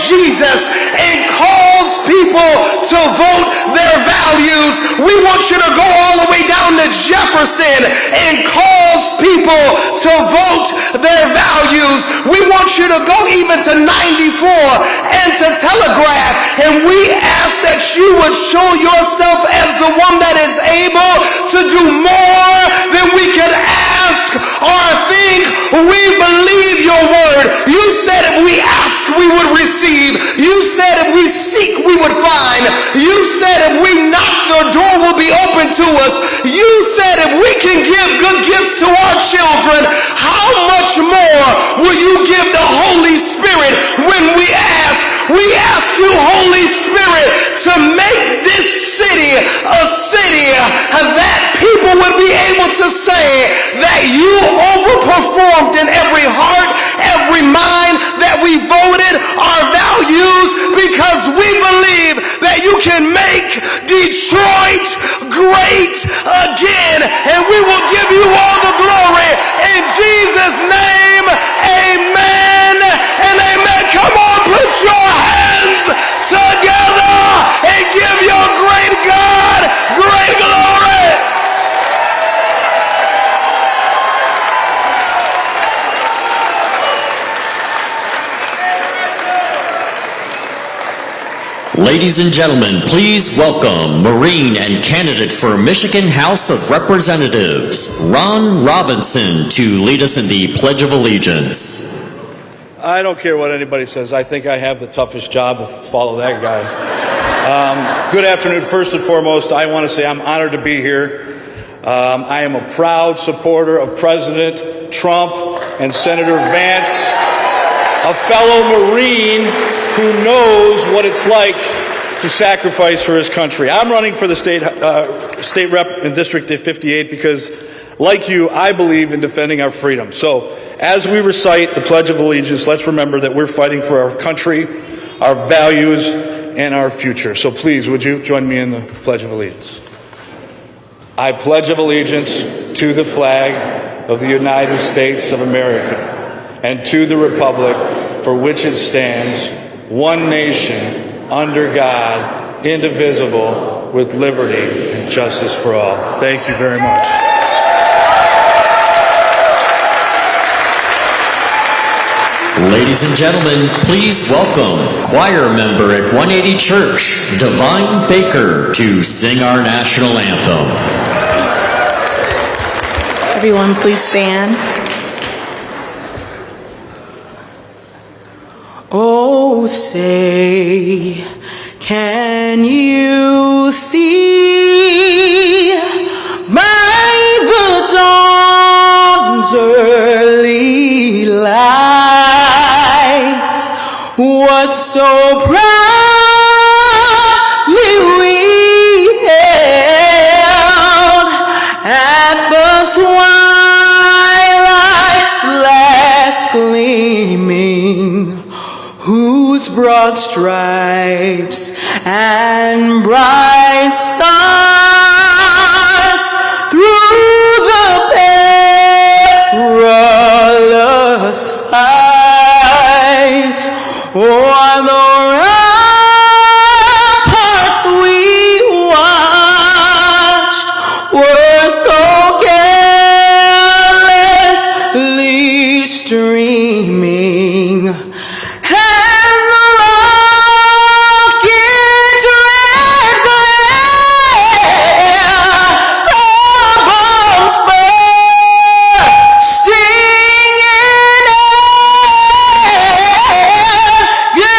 Jesus and calls people to vote their values. We want you to go all the way down to Jefferson and calls people to vote their values. We want you to go even to 94 and to Telegraph, and we ask that you would show yourself as the one that is able to do more than we could ask or think. We believe your word. You said if we ask, we would receive. You said if we seek, we would find. You said if we knock, the door will be open to us. You said if we can give good gifts to our children, how much more will you give the Holy Spirit when we ask? We ask you, Holy Spirit, to make this city a city that people would be able to say that you overperformed in every heart, every mind, that we voted our values because we believe that you can make Detroit great again, and we will give you all the glory in Jesus' name. Amen and amen. Come on, put your hands together and give your great God great glory. Ladies and gentlemen, please welcome Marine and candidate for Michigan House of Representatives, Ron Robinson, to lead us in the Pledge of Allegiance. I don't care what anybody says. I think I have the toughest job to follow that guy. Good afternoon. First and foremost, I want to say I'm honored to be here. I am a proud supporter of President Trump and Senator Vance, a fellow Marine who knows what it's like to sacrifice for his country. I'm running for the state rep in District 58 because, like you, I believe in defending our freedom. So, as we recite the Pledge of Allegiance, let's remember that we're fighting for our country, our values, and our future. So please, would you join me in the Pledge of Allegiance? I pledge allegiance to the flag of the United States of America and to the republic for which it stands, one nation, under God, indivisible, with liberty and justice for all. Thank you very much. Ladies and gentlemen, please welcome choir member at 180 Church, Divine Baker, to sing our national anthem. Everyone, please stand. Oh, say, can you see by the dawn's early light what so proudly we hailed at the twilight's last gleaming, whose broad stripes and bright stars through the perilous fight o'er the ramparts we watched were so gallantly streaming. Yeah.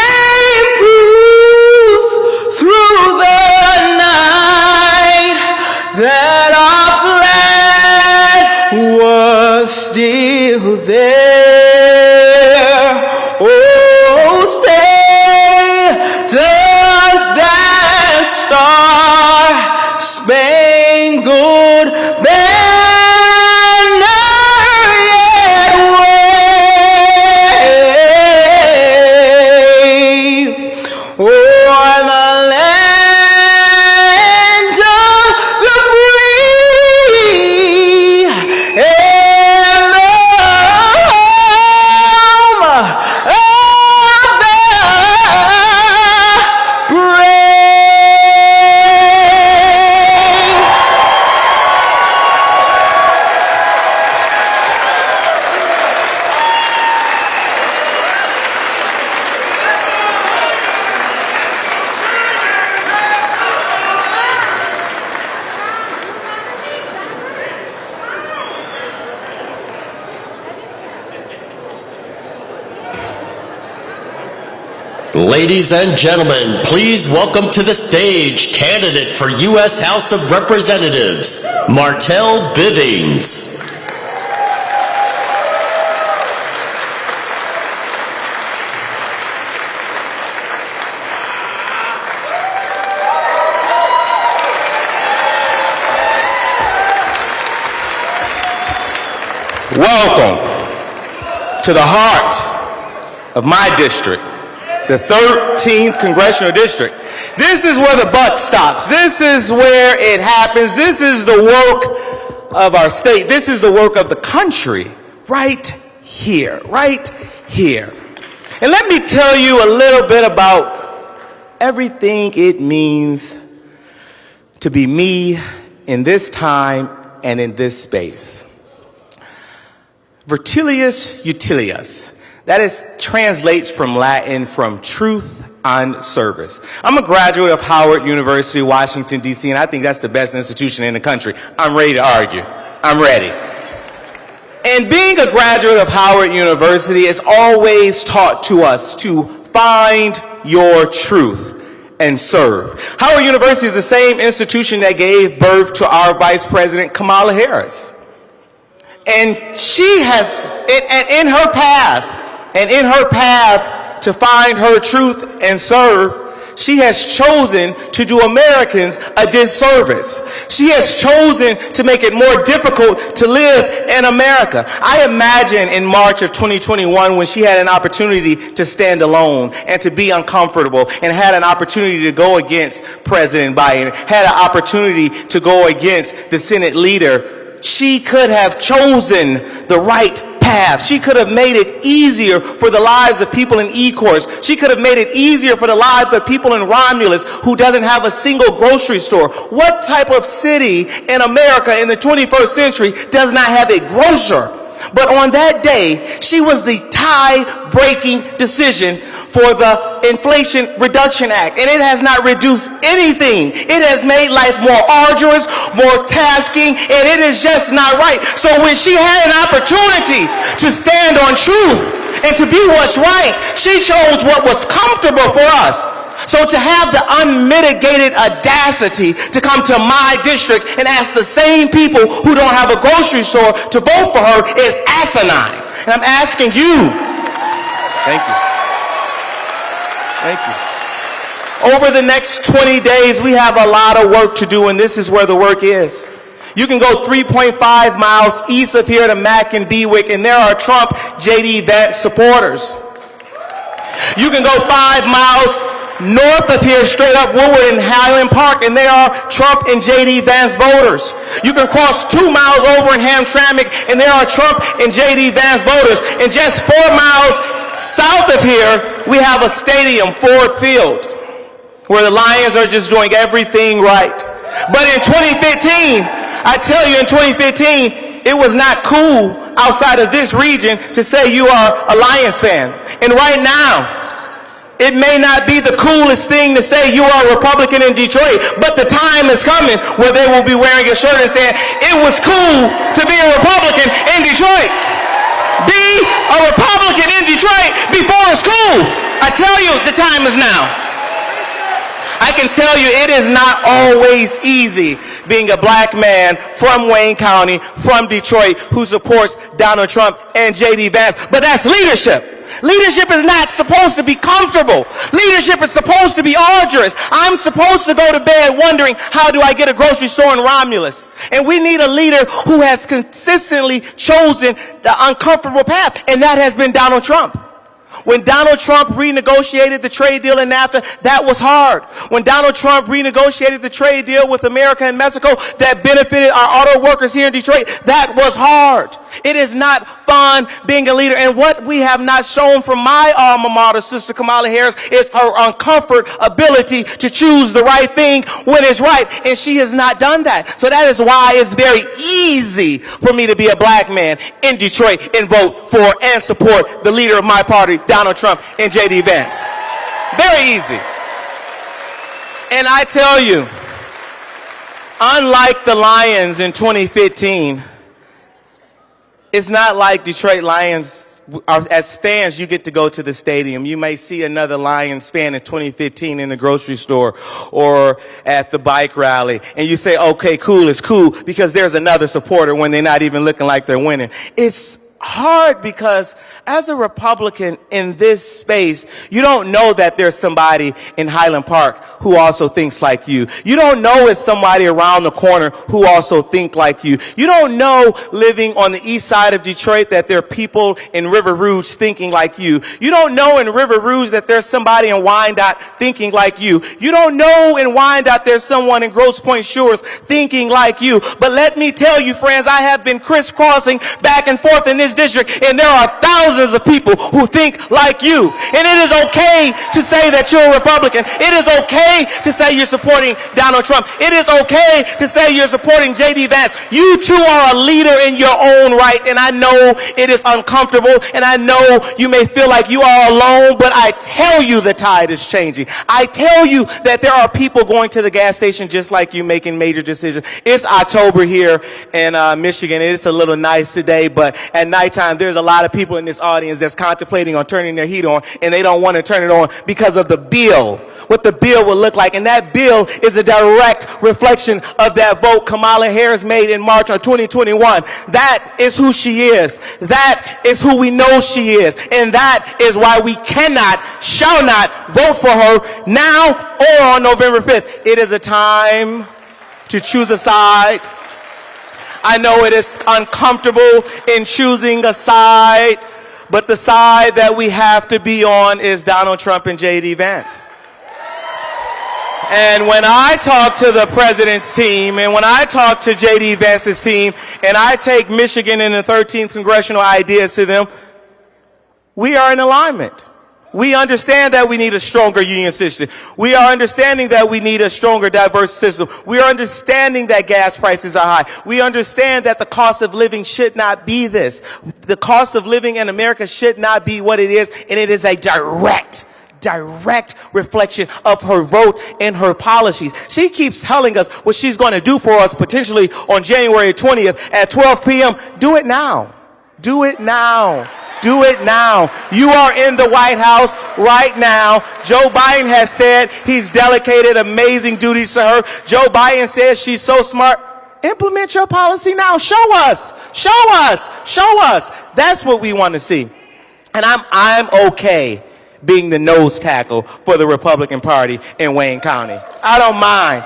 Ladies and gentlemen, please welcome to the stage candidate for U.S. House of Representatives, Martel Bivings. Welcome to the heart of my district, the 13th Congressional District. This is where the buck stops. This is where it happens. This is the work of our state. This is the work of the country right here, right here. And let me tell you a little bit about everything it means to be me in this time and in this space. Vertilius utilius. That translates from Latin from truth and service. I'm a graduate of Howard University, Washington, D.C., and I think that's the best institution in the country. I'm ready to argue. I'm ready. And being a graduate of Howard University is always taught to us to find your truth and serve. Howard University is the same institution that gave birth to our Vice President, Kamala Harris. And she has, in her path to find her truth and serve, she has chosen to do Americans a disservice. She has chosen to make it more difficult to live in America. I imagine in March of 2021 when she had an opportunity to stand alone and to be uncomfortable and had an opportunity to go against President Biden, had an opportunity to go against the Senate leader, she could have chosen the right path. She could have made it easier for the lives of people in Ecorse. She could have made it easier for the lives of people in Romulus who doesn't have a single grocery store. What type of city in America in the 21st century does not have a grocer? But on that day, she was the tie-breaking decision for the Inflation Reduction Act. And it has not reduced anything. It has made life more arduous, more tasking, and it is just not right. So when she had an opportunity to stand on truth and to be what's right, she chose what was comfortable for us. So to have the unmitigated audacity to come to my district and ask the same people who don't have a grocery store to vote for her is asinine. And I'm asking you. Thank you. Thank you. Over the next 20 days, we have a lot of work to do, and this is where the work is. You can go 3.5 miles east of here to Mack and Bewick, and there are Trump J.D. Vance supporters. You can go 5 miles north of here, straight up Woodward and Highland Park, and there are Trump and J.D. Vance voters. You can cross 2 miles over in Hamtramck, and there are Trump and J.D. Vance voters. And just 4 miles south of here, we have a stadium, Ford Field, where the Lions are just doing everything right. But in 2015, I tell you, in 2015, it was not cool outside of this region to say you are a Lions fan. And right now, it may not be the coolest thing to say you are a Republican in Detroit, but the time is coming where they will be wearing a shirt and saying, it was cool to be a Republican in Detroit. Be a Republican in Detroit before it's cool. I tell you, the time is now. I can tell you it is not always easy being a black man from Wayne County, from Detroit, who supports Donald Trump and J.D. Vance, but that's leadership. Leadership is not supposed to be comfortable. Leadership is supposed to be arduous. I'm supposed to go to bed wondering, how do I get a grocery store in Romulus? And we need a leader who has consistently chosen the uncomfortable path, and that has been Donald Trump. When Donald Trump renegotiated the trade deal in NAFTA, that was hard. When Donald Trump renegotiated the trade deal with America and Mexico that benefited our auto workers here in Detroit, that was hard. It is not fun being a leader. And what we have not shown from my alma mater, Sister Kamala Harris, is her uncomfort ability to choose the right thing when it's right. And she has not done that. So that is why it's very easy for me to be a black man in Detroit and vote for and support the leader of my party, Donald Trump and J.D. Vance. Very easy. And I tell you, unlike the Lions in 2015, it's not like Detroit Lions as fans, you get to go to the stadium. You may see another Lions fan in 2015 in the grocery store or at the bike rally. And you say, okay, cool, it's cool because there's another supporter when they're not even looking like they're winning. It's hard because as a Republican in this space, you don't know that there's somebody in Highland Park who also thinks like you. You don't know it's somebody around the corner who also think like you. You don't know living on the east side of Detroit that there are people in River Rouge thinking like you. You don't know in River Rouge that there's somebody in Wyandotte thinking like you. You don't know in Wyandotte there's someone in Grosse Pointe Shores thinking like you. But let me tell you, friends, I have been crisscrossing back and forth in this district, and there are thousands of people who think like you. And it is okay to say that you're a Republican. It is okay to say you're supporting Donald Trump. It is okay to say you're supporting J.D. Vance. You too are a leader in your own right, and I know it is uncomfortable, and I know you may feel like you are alone, but I tell you the tide is changing. I tell you that there are people going to the gas station just like you making major decisions. It's October here in Michigan. It's a little nice today, but at nighttime, there's a lot of people in this audience that's contemplating on turning their heat on, and they don't want to turn it on because of the bill, what the bill will look like. And that bill is a direct reflection of that vote Kamala Harris made in March of 2021. That is who she is. That is who we know she is. And that is why we cannot, shall not vote for her now or on November 5th. It is a time to choose a side. I know it is uncomfortable in choosing a side, but the side that we have to be on is Donald Trump and J.D. Vance. And when I talk to the president's team, and when I talk to J.D. Vance's team, and I take Michigan and the 13th congressional ideas to them, we are in alignment. We understand that we need a stronger union system. We are understanding that we need a stronger, diverse system. We are understanding that gas prices are high. We understand that the cost of living should not be this. The cost of living in America should not be what it is, and it is a direct reflection of her vote and her policies. She keeps telling us what she's going to do for us potentially on January 20th at 12 p.m. Do it now. Do it now. Do it now. You are in the White House right now. Joe Biden has said he's delegated amazing duties to her. Joe Biden says she's so smart. Implement your policy now. Show us. Show us. Show us. That's what we want to see. And I'm okay being the nose tackle for the Republican Party in Wayne County. I don't mind.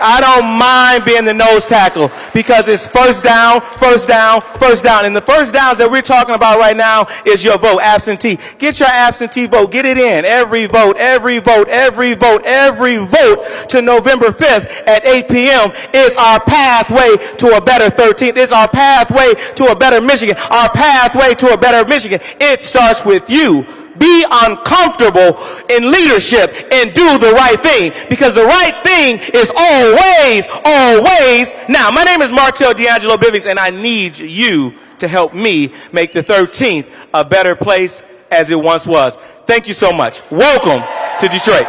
I don't mind being the nose tackle because it's first down, first down, first down. And the first downs that we're talking about right now is your vote, absentee. Get your absentee vote. Get it in. Every vote, every vote, every vote, every vote to November 5th at 8 p.m. is our pathway to a better 13th. It's our pathway to a better Michigan. Our pathway to a better Michigan. It starts with you. Be uncomfortable in leadership and do the right thing, because the right thing is always, always now. My name is Martel Bivings, and I need you to help me make the 13th a better place as it once was. Thank you so much. Welcome to Detroit.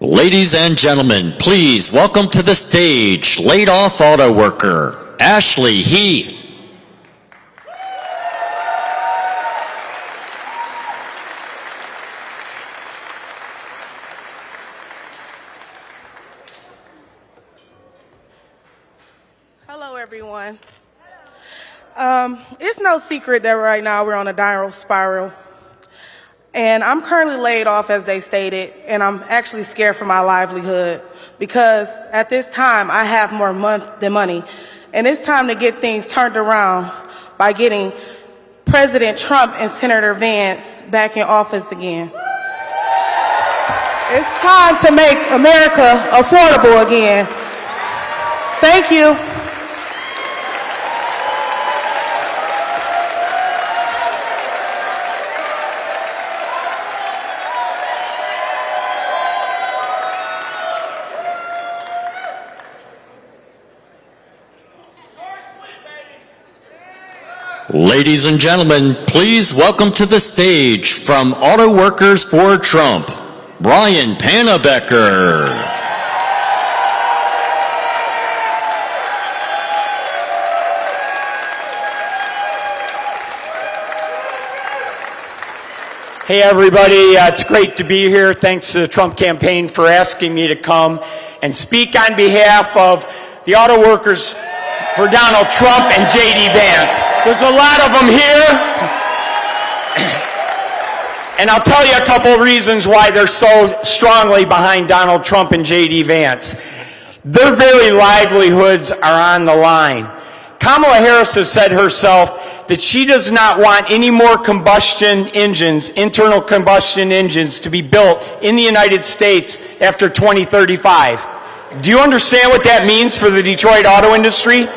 Ladies and gentlemen, please welcome to the stage laid-off auto worker, Ashley Heath. Hello, everyone. It's no secret that right now we're on a downward spiral. And I'm currently laid off, as they stated, and I'm actually scared for my livelihood because at this time I have more than money. And it's time to get things turned around by getting President Trump and Senator Vance back in office again. It's time to make America affordable again. Thank you. Ladies and gentlemen, please welcome to the stage from Auto Workers for Trump, Brian Pannebecker. Hey everybody, it's great to be here. Thanks to the Trump campaign for asking me to come and speak on behalf of the auto workers for Donald Trump and J.D. Vance. There's a lot of them here. And I'll tell you a couple reasons why they're so strongly behind Donald Trump and J.D. Vance. Their very livelihoods are on the line. Kamala Harris has said herself that she does not want any more combustion engines, internal combustion engines, to be built in the United States after 2035. Do you understand what that means for the Detroit auto industry?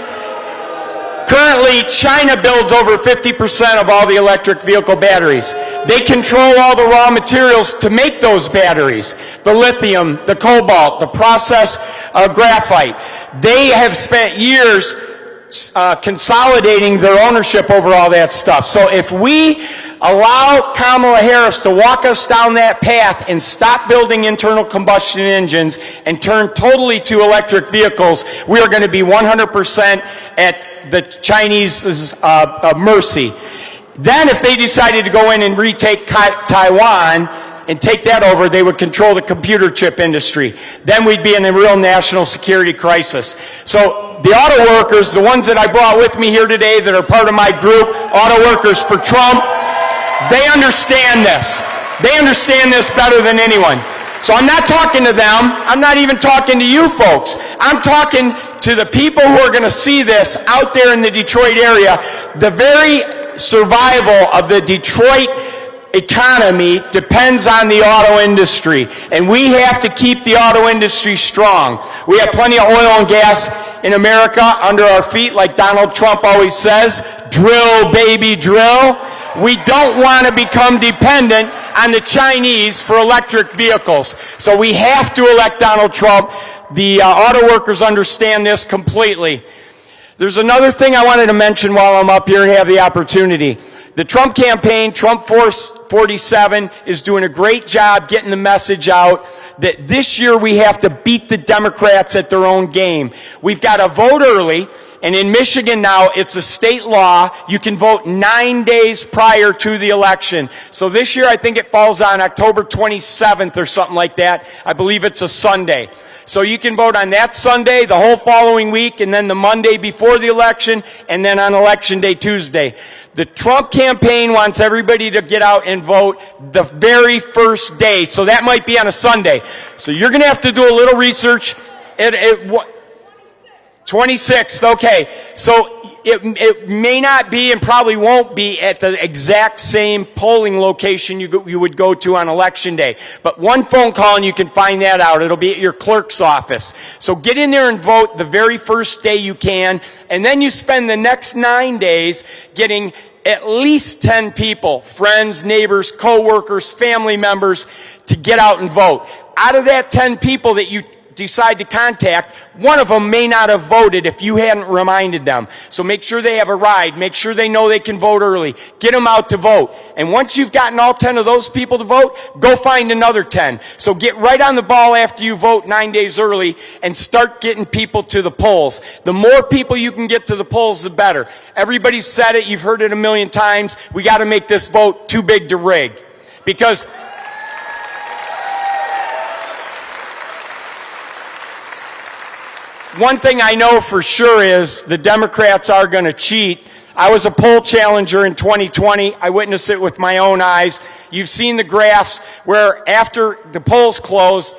Currently, China builds over 50% of all the electric vehicle batteries. They control all the raw materials to make those batteries. The lithium, the cobalt, the process graphite. They have spent years consolidating their ownership over all that stuff. So if we allow Kamala Harris to walk us down that path and stop building internal combustion engines and turn totally to electric vehicles, we are going to be 100% at the Chinese mercy. Then if they decided to go in and retake Taiwan and take that over, they would control the computer chip industry. Then we'd be in a real national security crisis. So the auto workers, the ones that I brought with me here today that are part of my group, Auto Workers for Trump, they understand this. They understand this better than anyone. So I'm not talking to them. I'm not even talking to you folks. I'm talking to the people who are going to see this out there in the Detroit area. The very survival of the Detroit economy depends on the auto industry, and we have to keep the auto industry strong. We have plenty of oil and gas in America under our feet, like Donald Trump always says, drill, baby, drill. We don't want to become dependent on the Chinese for electric vehicles. So we have to elect Donald Trump. The auto workers understand this completely. There's another thing I wanted to mention while I'm up here and have the opportunity. The Trump campaign, Trump Force 47, is doing a great job getting the message out that this year we have to beat the Democrats at their own game. We've got to vote early, and in Michigan now, it's a state law. You can vote 9 days prior to the election. So this year, I think it falls on October 27th or something like that. I believe it's a Sunday. So you can vote on that Sunday, the whole following week, and then the Monday before the election, and then on Election Day, Tuesday. The Trump campaign wants everybody to get out and vote the very first day. So that might be on a Sunday. So you're going to have to do a little research. 26th, okay. So it may not be and probably won't be at the exact same polling location you would go to on Election Day. But one phone call and you can find that out. It'll be at your clerk's office. So get in there and vote the very first day you can. And then you spend the next 9 days getting at least 10 people, friends, neighbors, co-workers, family members, to get out and vote. Out of that 10 people that you decide to contact, one of them may not have voted if you hadn't reminded them. So make sure they have a ride. Make sure they know they can vote early. Get them out to vote. And once you've gotten all 10 of those people to vote, go find another 10. So get right on the ball after you vote 9 days early and start getting people to the polls. The more people you can get to the polls, the better. Everybody's said it. You've heard it a million times. We got to make this vote too big to rig. Because one thing I know for sure is the Democrats are going to cheat. I was a poll challenger in 2020. I witnessed it with my own eyes. You've seen the graphs where after the polls closed,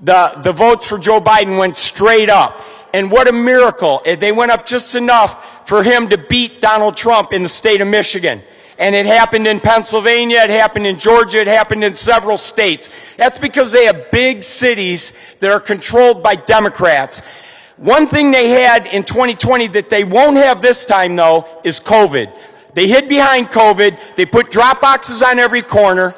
the votes for Joe Biden went straight up. And what a miracle. They went up just enough for him to beat Donald Trump in the state of Michigan. And it happened in Pennsylvania, it happened in Georgia, it happened in several states. That's because they have big cities that are controlled by Democrats. One thing they had in 2020 that they won't have this time, though, is COVID. They hid behind COVID. They put drop boxes on every corner.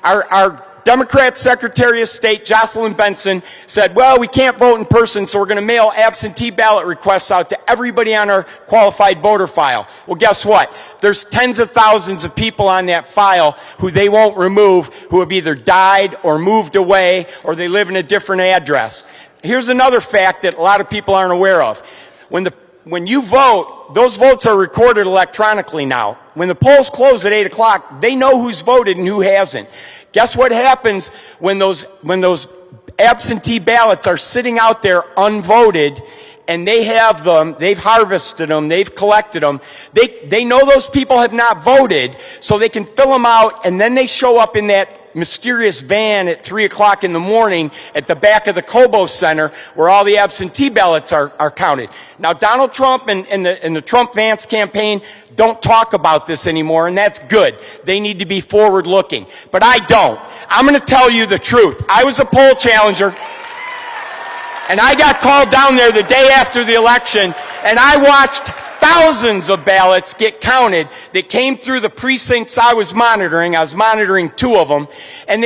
Our Democrat Secretary of State, Jocelyn Benson, said, well, we can't vote in person, so we're going to mail absentee ballot requests out to everybody on our qualified voter file. Well, guess what? There's tens of thousands of people on that file who they won't remove, who have either died or moved away, or they live in a different address. Here's another fact that a lot of people aren't aware of. When you vote, those votes are recorded electronically now. When the polls close at 8 o'clock, they know who's voted and who hasn't. Guess what happens when those absentee ballots are sitting out there unvoted, and they have them, they've harvested them, they've collected them. They know those people have not voted, so they can fill them out, and then they show up in that mysterious van at 3 o'clock in the morning at the back of the Cobo Center where all the absentee ballots are counted. Now, Donald Trump and the Trump-Vance campaign don't talk about this anymore, and that's good. They need to be forward-looking. But I don't. I'm going to tell you the truth. I was a poll challenger, and I got called down there the day after the election, and I watched thousands of ballots get counted that came through the precincts I was monitoring. I was monitoring 2 of them. And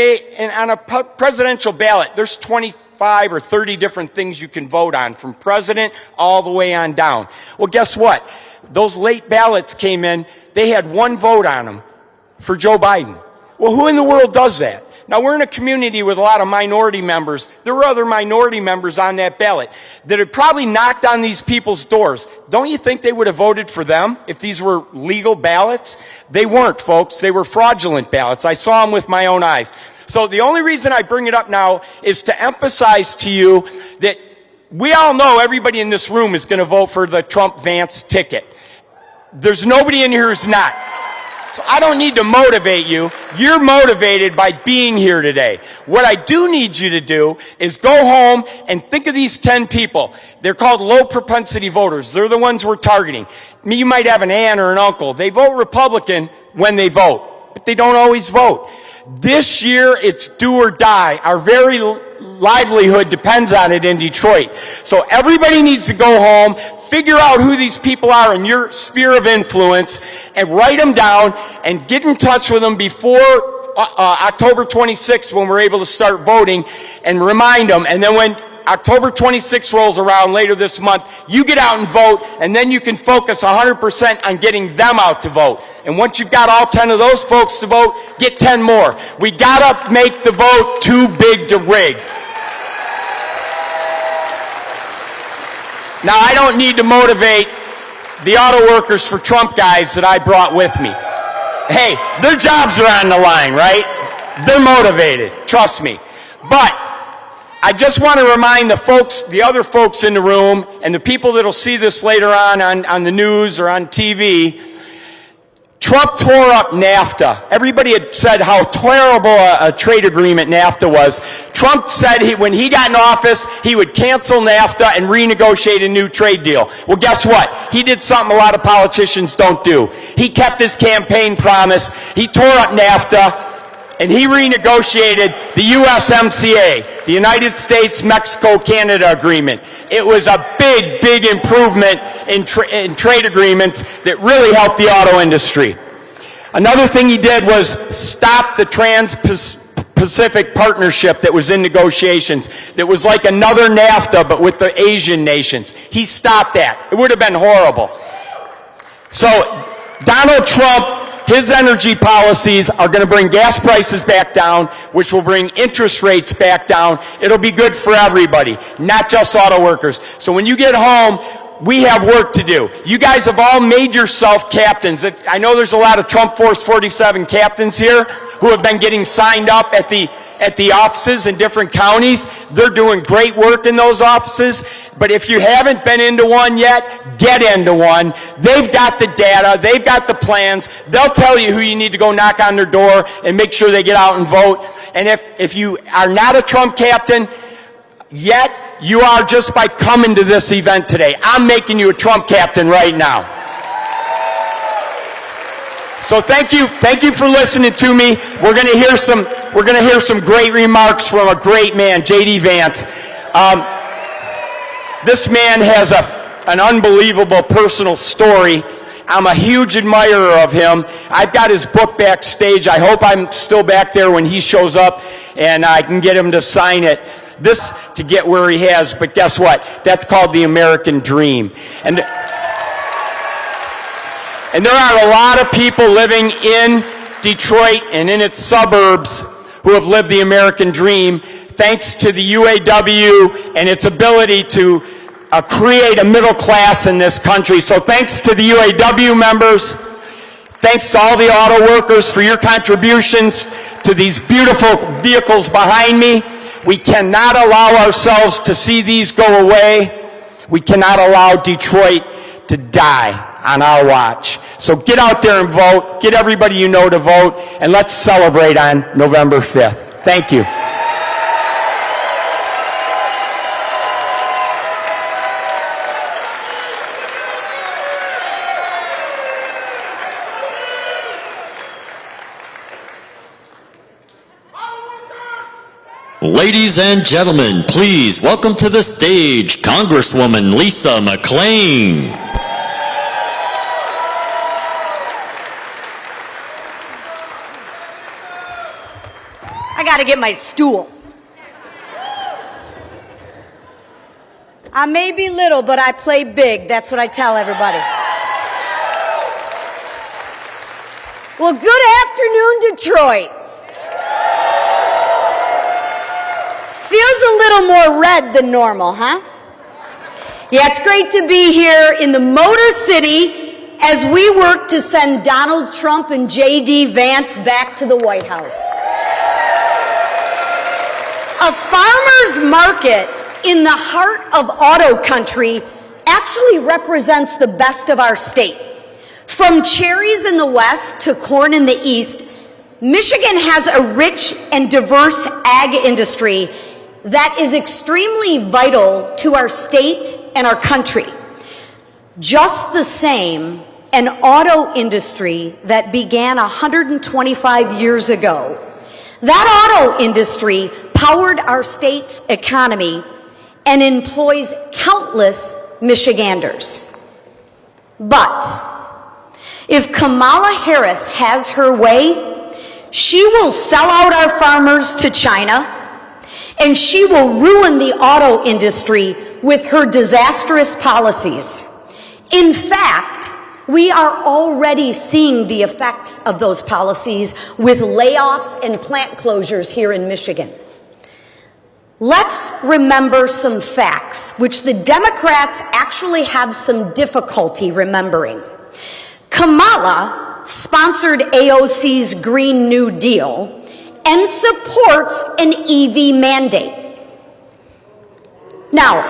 on a presidential ballot, there's 25 or 30 different things you can vote on, from president all the way on down. Well, guess what? Those late ballots came in, they had 1 vote on them for Joe Biden. Well, who in the world does that? Now, we're in a community with a lot of minority members. There were other minority members on that ballot that had probably knocked on these people's doors. Don't you think they would have voted for them if these were legal ballots? They weren't, folks. They were fraudulent ballots. I saw them with my own eyes. So the only reason I bring it up now is to emphasize to you that we all know everybody in this room is going to vote for the Trump-Vance ticket. There's nobody in here who's not. So I don't need to motivate you. You're motivated by being here today. What I do need you to do is go home and think of these 10 people. They're called low propensity voters. They're the ones we're targeting. You might have an aunt or an uncle. They vote Republican when they vote, but they don't always vote. This year, it's do or die. Our very livelihood depends on it in Detroit. So everybody needs to go home, figure out who these people are in your sphere of influence, and write them down and get in touch with them before October 26th when we're able to start voting, and remind them. And then when October 26th rolls around later this month, you get out and vote, and then you can focus 100% on getting them out to vote. And once you've got all 10 of those folks to vote, get 10 more. We gotta make the vote too big to rig. Now, I don't need to motivate the auto workers for Trump guys that I brought with me. Hey, their jobs are on the line, right? They're motivated, trust me. But I just want to remind the other folks in the room, and the people that'll see this later on the news or on TV, Trump tore up NAFTA. Everybody had said how terrible a trade agreement NAFTA was. Trump said when he got in office, he would cancel NAFTA and renegotiate a new trade deal. Well, guess what? He did something a lot of politicians don't do. He kept his campaign promise. He tore up NAFTA, and he renegotiated the USMCA, the United States-Mexico-Canada Agreement. It was a big, big improvement in trade agreements that really helped the auto industry. Another thing he did was stop the Trans-Pacific Partnership that was in negotiations. That was like another NAFTA, but with the Asian nations. He stopped that. It would have been horrible. So Donald Trump, his energy policies are going to bring gas prices back down, which will bring interest rates back down. It'll be good for everybody, not just auto workers. So when you get home, we have work to do. You guys have all made yourself captains. I know there's a lot of Trump Force 47 captains here who have been getting signed up at the offices in different counties. They're doing great work in those offices. But if you haven't been into one yet, get into one. They've got the data. They've got the plans. They'll tell you who you need to go knock on their door and make sure they get out and vote. And if you are not a Trump captain yet, you are just by coming to this event today. I'm making you a Trump captain right now. So thank you for listening to me. We're going to hear some great remarks from a great man, J.D. Vance. This man has an unbelievable personal story, I'm a huge admirer of him. I've got his book backstage. I hope I'm still back there when he shows up and I can get him to sign it. This to get where he has, but guess what? That's called the American dream. And there are a lot of people living in Detroit and in its suburbs who have lived the American dream thanks to the UAW and its ability to create a middle class in this country. So thanks to the UAW members, thanks to all the auto workers for your contributions to these beautiful vehicles behind me. We cannot allow ourselves to see these go away. We cannot allow Detroit to die on our watch. So get out there and vote. Get everybody you know to vote. And let's celebrate on November 5th. Thank you. Ladies and gentlemen, please welcome to the stage Congresswoman Lisa McLean. I gotta get my stool. I may be little, but I play big. That's what I tell everybody. Well, good afternoon, Detroit. Feels a little more red than normal, huh? Yeah, it's great to be here in the Motor City as we work to send Donald Trump and J.D. Vance back to the White House. A farmer's market in the heart of auto country actually represents the best of our state. From cherries in the west to corn in the east, Michigan has a rich and diverse ag industry that is extremely vital to our state and our country. Just the same, an auto industry that began 125 years ago. That auto industry powered our state's economy and employs countless Michiganders. But if Kamala Harris has her way, she will sell out our farmers to China, and she will ruin the auto industry with her disastrous policies. In fact, we are already seeing the effects of those policies with layoffs and plant closures here in Michigan. Let's remember some facts, which the Democrats actually have some difficulty remembering. Kamala sponsored AOC's Green New Deal and supports an EV mandate. Now,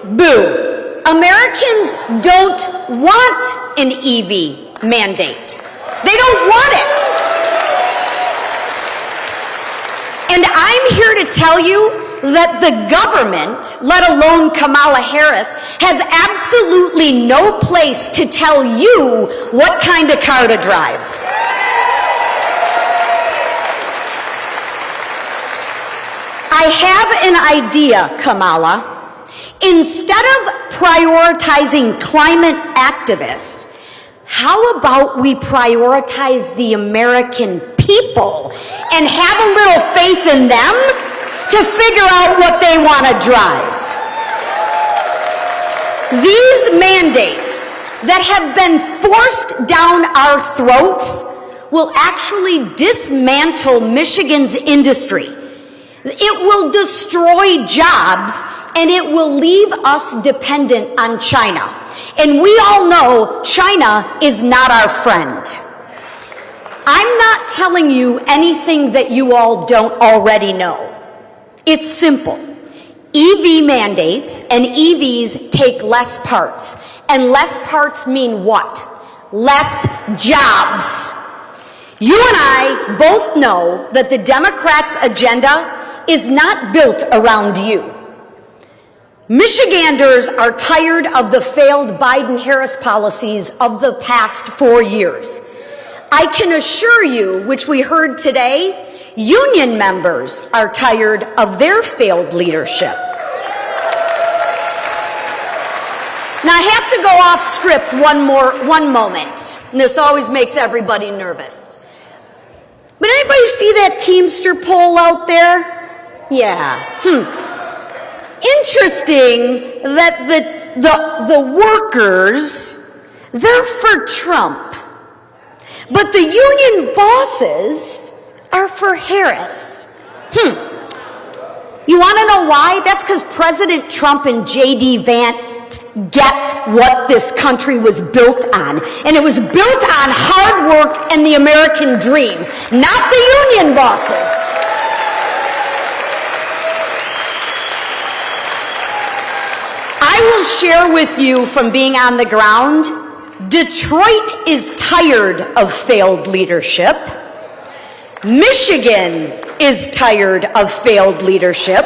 boo. Americans don't want an EV mandate. They don't want it. And I'm here to tell you that the government, let alone Kamala Harris, has absolutely no place to tell you what kind of car to drive. I have an idea, Kamala. Instead of prioritizing climate activists, how about we prioritize the American people and have a little faith in them to figure out what they want to drive? These mandates that have been forced down our throats will actually dismantle Michigan's industry. It will destroy jobs, and it will leave us dependent on China. And we all know China is not our friend. I'm not telling you anything that you all don't already know. It's simple. EV mandates and EVs take less parts. And less parts mean what? Less jobs. You and I both know that the Democrats' agenda is not built around you. Michiganders are tired of the failed Biden-Harris policies of the past 4 years. I can assure you, which we heard today, union members are tired of their failed leadership. Now I have to go off script one moment. And this always makes everybody nervous. But anybody see that Teamster poll out there? Yeah. Interesting that the workers, they're for Trump. But the union bosses are for Harris. You want to know why? That's because President Trump and J.D. Vance gets what this country was built on. And it was built on hard work and the American dream, not the union bosses. I will share with you from being on the ground, Detroit is tired of failed leadership. Michigan is tired of failed leadership.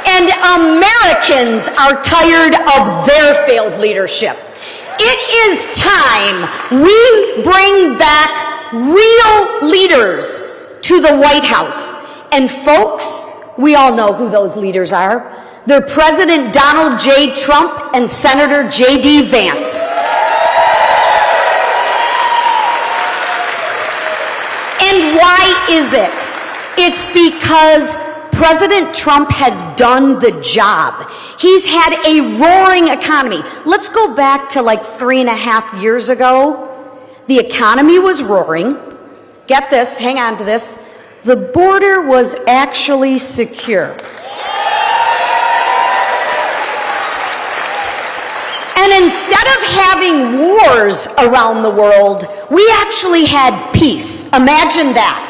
And Americans are tired of their failed leadership. It is time we bring back real leaders to the White House. And folks, we all know who those leaders are. They're President Donald J. Trump and Senator J.D. Vance. And why is it? It's because President Trump has done the job. He's had a roaring economy. Let's go back to like 3.5 years ago. The economy was roaring. Get this, hang on to this. The border was actually secure. And instead of having wars around the world, we actually had peace. Imagine that.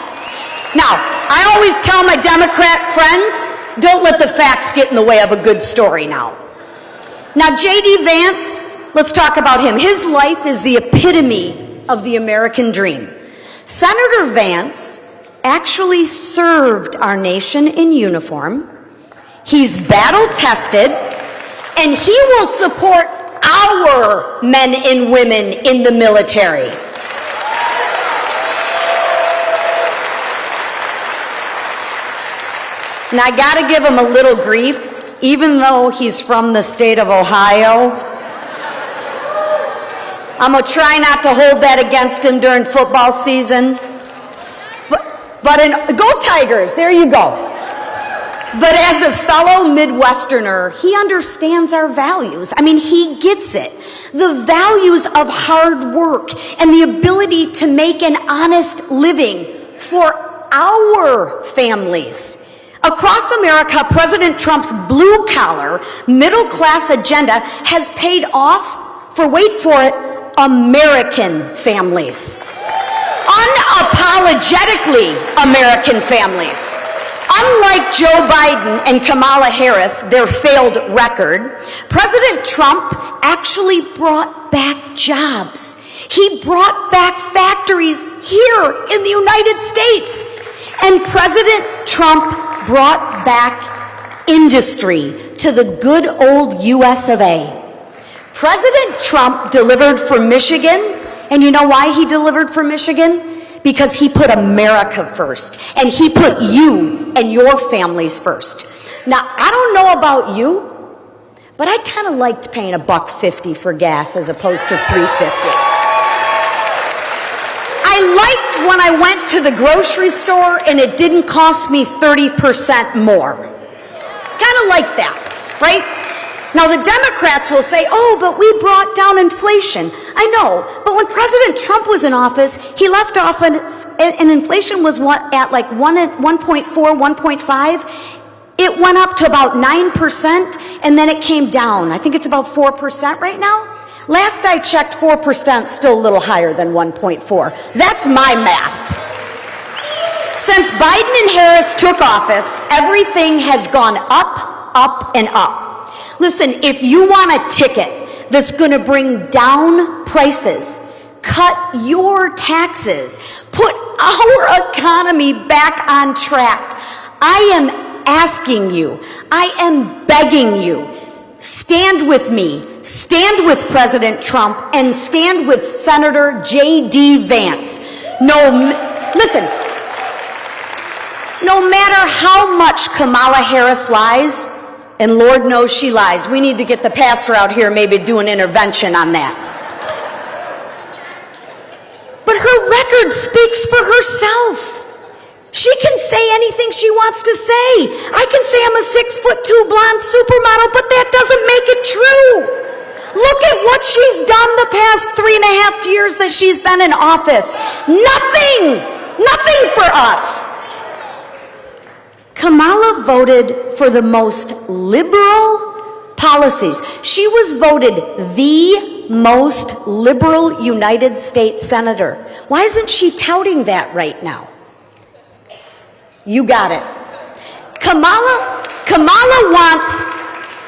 Now, I always tell my Democrat friends, don't let the facts get in the way of a good story now. Now, J.D. Vance, let's talk about him. His life is the epitome of the American dream. Senator Vance actually served our nation in uniform. He's battle-tested, and he will support our men and women in the military. And I got to give him a little grief, even though he's from the state of Ohio. I'm going to try not to hold that against him during football season. But go Tigers, there you go. But as a fellow Midwesterner, he understands our values. I mean, he gets it. The values of hard work and the ability to make an honest living for our families. Across America, President Trump's blue-collar, middle-class agenda has paid off for, wait for it, American families. Unapologetically American families. Unlike Joe Biden and Kamala Harris, their failed record, President Trump actually brought back jobs. He brought back factories here in the United States. And President Trump brought back industry to the good old US of A. President Trump delivered for Michigan, and you know why he delivered for Michigan? Because he put America first, and he put you and your families first. Now, I don't know about you, but I kind of liked paying $1.50 for gas as opposed to $3.50. I liked when I went to the grocery store and it didn't cost me 30% more. Kind of like that, right? Now, the Democrats will say, oh, but we brought down inflation. I know, but when President Trump was in office, he left office and inflation was at like 1.4, 1.5. It went up to about 9%, and then it came down. I think it's about 4% right now. Last I checked, 4% still a little higher than 1.4. That's my math. Since Biden and Harris took office, everything has gone up, up, and up. Listen, if you want a ticket that's going to bring down prices, cut your taxes, put our economy back on track, I am asking you, I am begging you, stand with me, stand with President Trump, and stand with Senator J.D. Vance. Listen, no matter how much Kamala Harris lies, And Lord knows she lies. We need to get the pastor out here, maybe do an intervention on that. But her record speaks for herself. She can say anything she wants to say. I can say I'm a 6'2" blonde supermodel, but that doesn't make it true. Look at what she's done the past 3.5 years that she's been in office. Nothing for us. Kamala voted for the most liberal policies. She was voted the most liberal United States senator. Why isn't she touting that right now? You got it. Kamala wants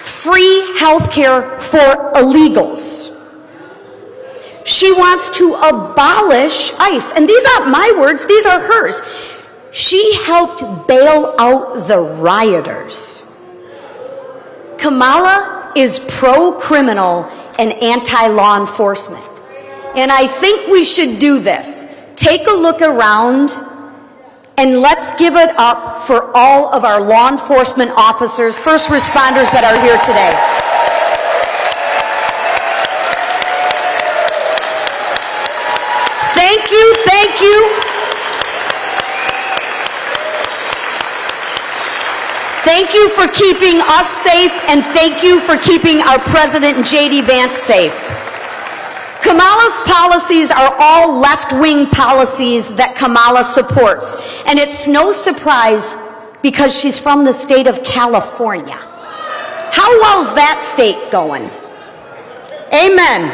free health care for illegals. She wants to abolish ICE. And these aren't my words, these are hers. She helped bail out the rioters. Kamala is pro-criminal and anti-law enforcement. And I think we should do this. Take a look around and let's give it up for all of our law enforcement officers, first responders that are here today. Thank you, thank you. Thank you for keeping us safe, and thank you for keeping our President J.D. Vance safe. Kamala's policies are all left-wing policies that Kamala supports, and it's no surprise because she's from the state of California. How well's that state going? Amen.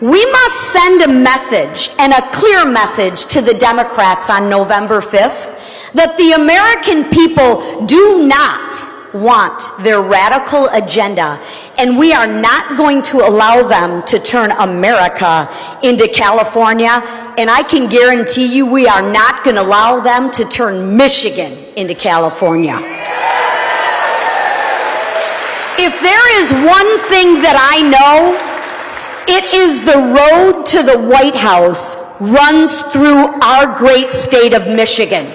We must send a message, and a clear message, to the Democrats on November 5th that the American people do not want their radical agenda, and we are not going to allow them to turn America into California, and I can guarantee you we are not going to allow them to turn Michigan into California. If there is one thing that I know, it is the road to the White House runs through our great state of Michigan.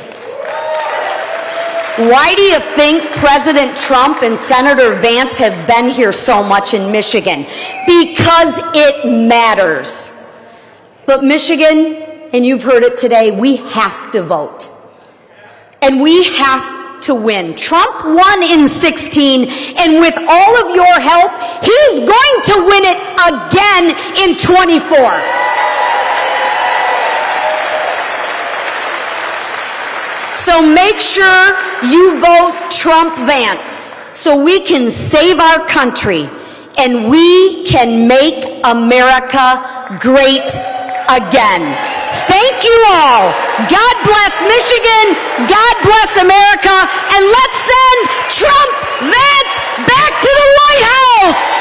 Why do you think President Trump and Senator Vance have been here so much in Michigan? Because it matters. But Michigan, and you've heard it today, we have to vote. And we have to win. Trump won in 2016, and with all of your help, he's going to win it again in 2024. So make sure you vote Trump Vance so we can save our country and we can make America great again. Thank you all. God bless Michigan. God bless America. And let's send Trump Vance back to the White House.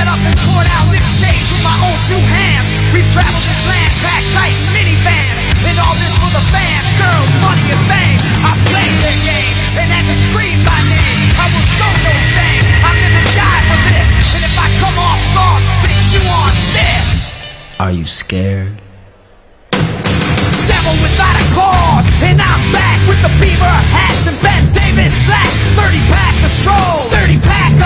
up and poured out this stage with my own two hands. We've traveled this land, packed tight in minivans. And all this for the fans, girls, money and fame. I played their game and had to scream my name. I will show no shame, I live and die for this. And if I come off soft, bitch, you on this. Are you scared? Devil without a cause, and I'm back with the beaver hats and Ben Davis slacks. 30-pack the stroll, 30-pack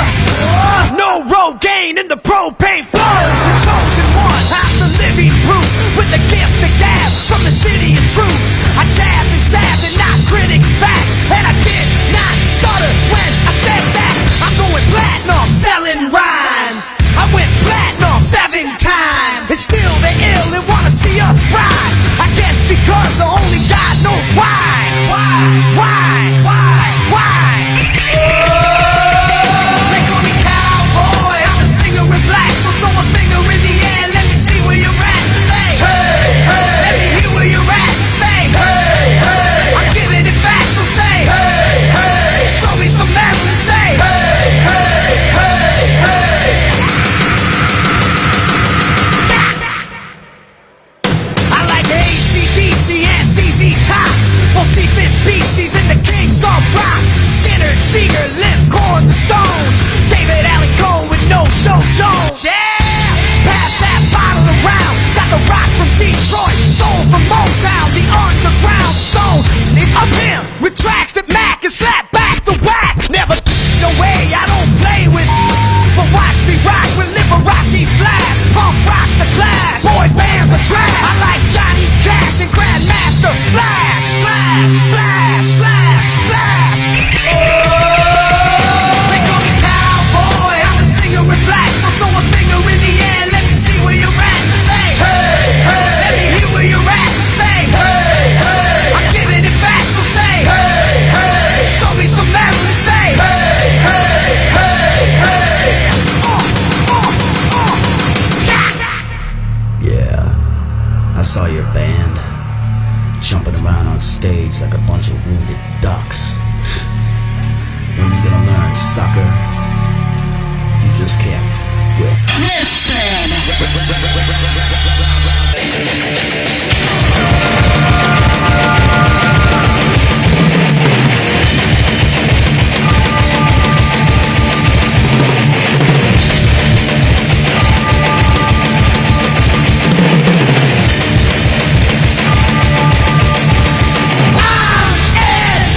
no Rogaine in the propane flows. The chosen one, I'm the living proof with the gift of gab from the city of truth. I jabbed and stabbed and knocked critics back, and I did not stutter when I said that. I'm going platinum, selling rhymes. I went platinum 7 times. And still they're ill and wanna see us ride. I guess because only God knows why. They call me cowboy, I'm a singer in black. So throw a finger in the air, let me see where you're at. Say, hey, hey. Let me hear where you're at. Say, hey, hey. I'm giving it back, so say, hey, hey. Show me some evidence, say, hey, hey, hey, hey. I like AC/DC and ZZ Top. We'll see this beasties and the kings of rock. Skinner, Seeger, Limp, Korn, the Stones. David Allen Coe with No Show Jones. Yeah! Pass that bottle around. Got the rock from Detroit, soul from Motown, the underground stone. Up him with tracks that Mac and slap back the whack. Never no way, I don't play with. But watch me rock with Liberace Flash. Punk rock the class. Boy bands are trash. I like Johnny Cash and Grandmaster Flash. Flash, flash, flash, flash. They call me cowboy, I'm a singer in black. So throw a finger in the air, let me see where you're at. Say, hey, hey. Let me hear where you're at. Say, hey, hey. I'm giving it back, so say, hey, hey. Show me some evidence. Say, hey, hey, hey, hey. Yeah, I saw your band jumping around on stage like a bunch of wounded ducks. When you gonna learn, sucker? You just can't whiff.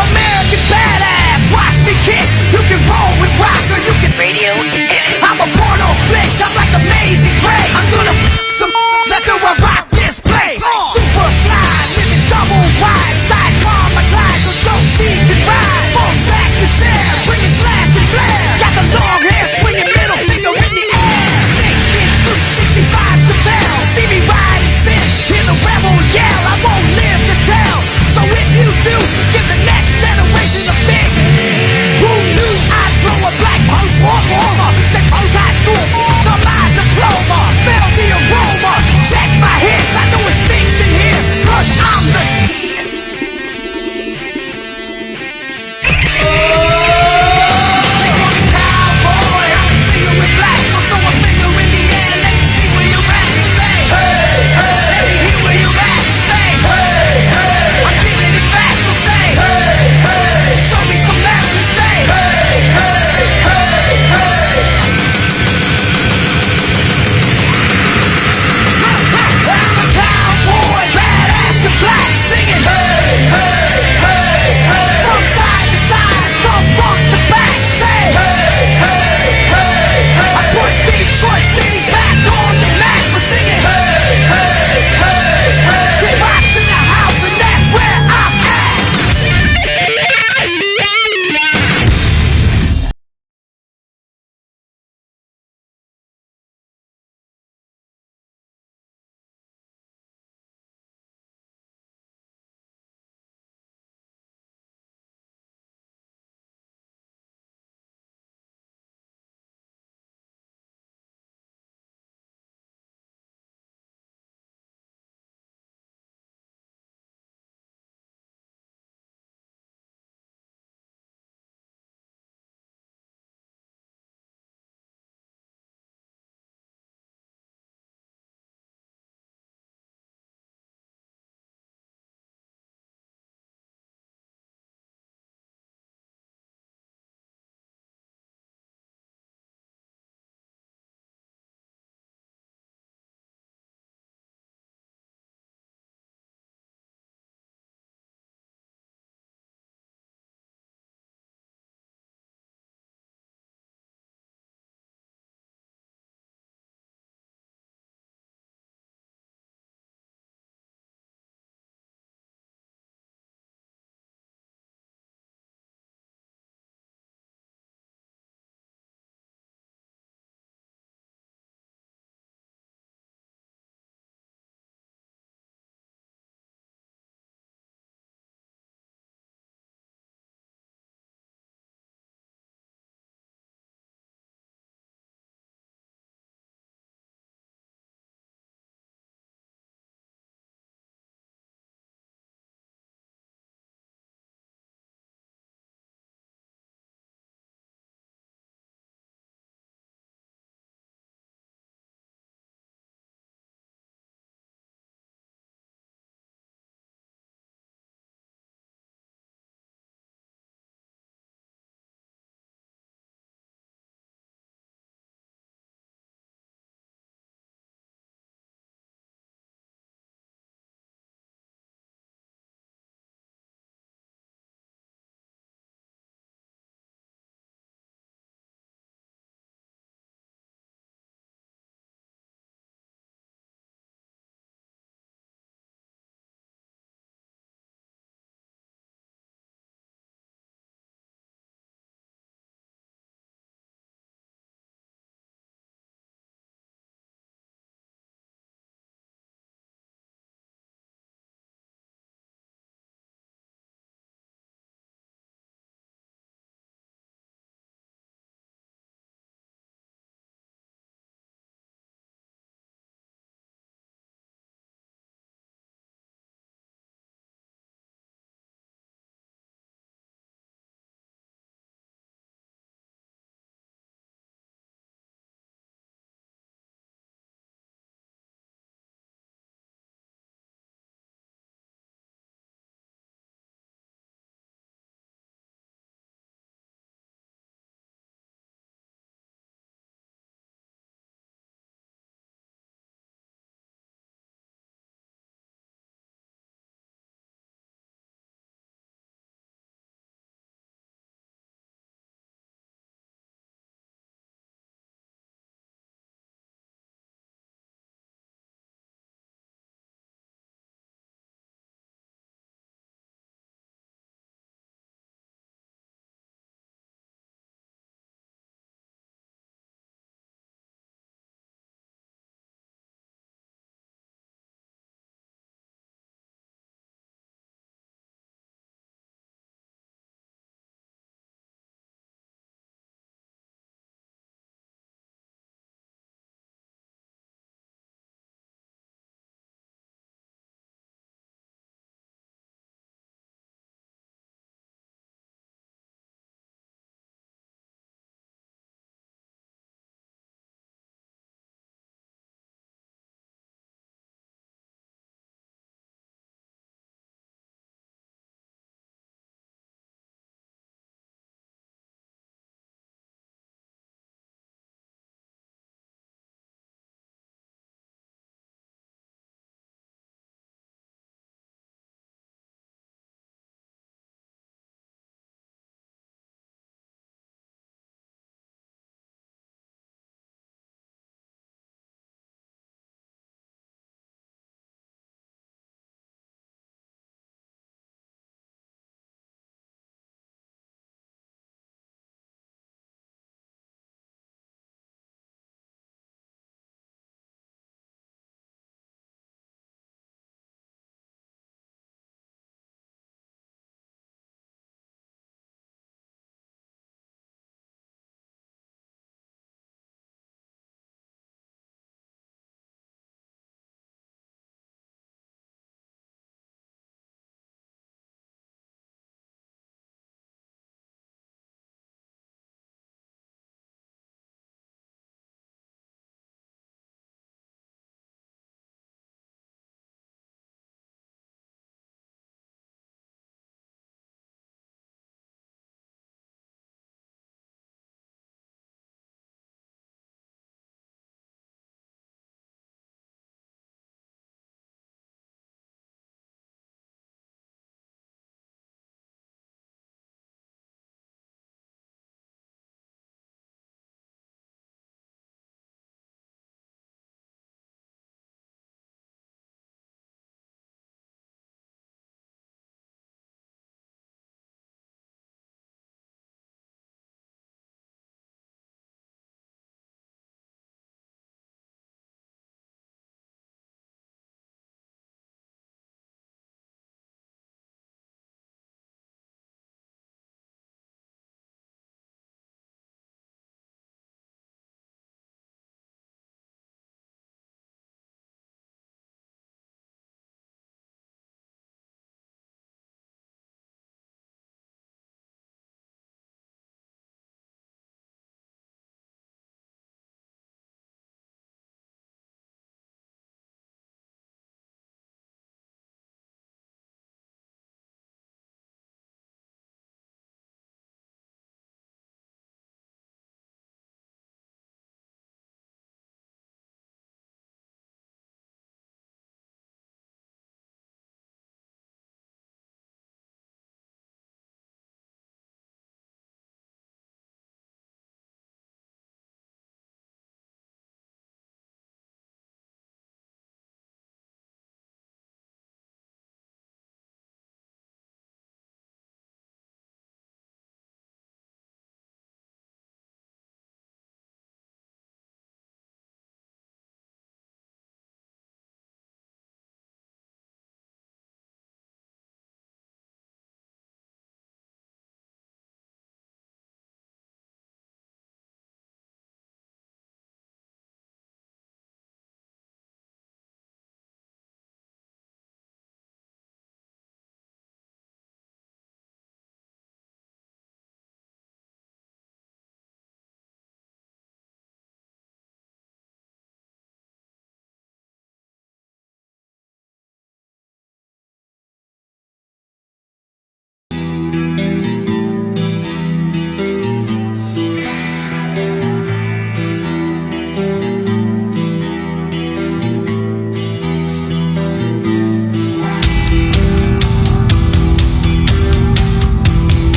American badass, watch me kick. You can roll with rock or you can see you. I'm a porno flick, I'm like Amazing Grace.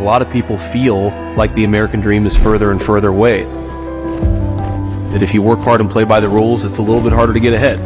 lot of people feel like the American dream is further and further away. That if you work hard and play by the rules, it's a little bit harder to get ahead.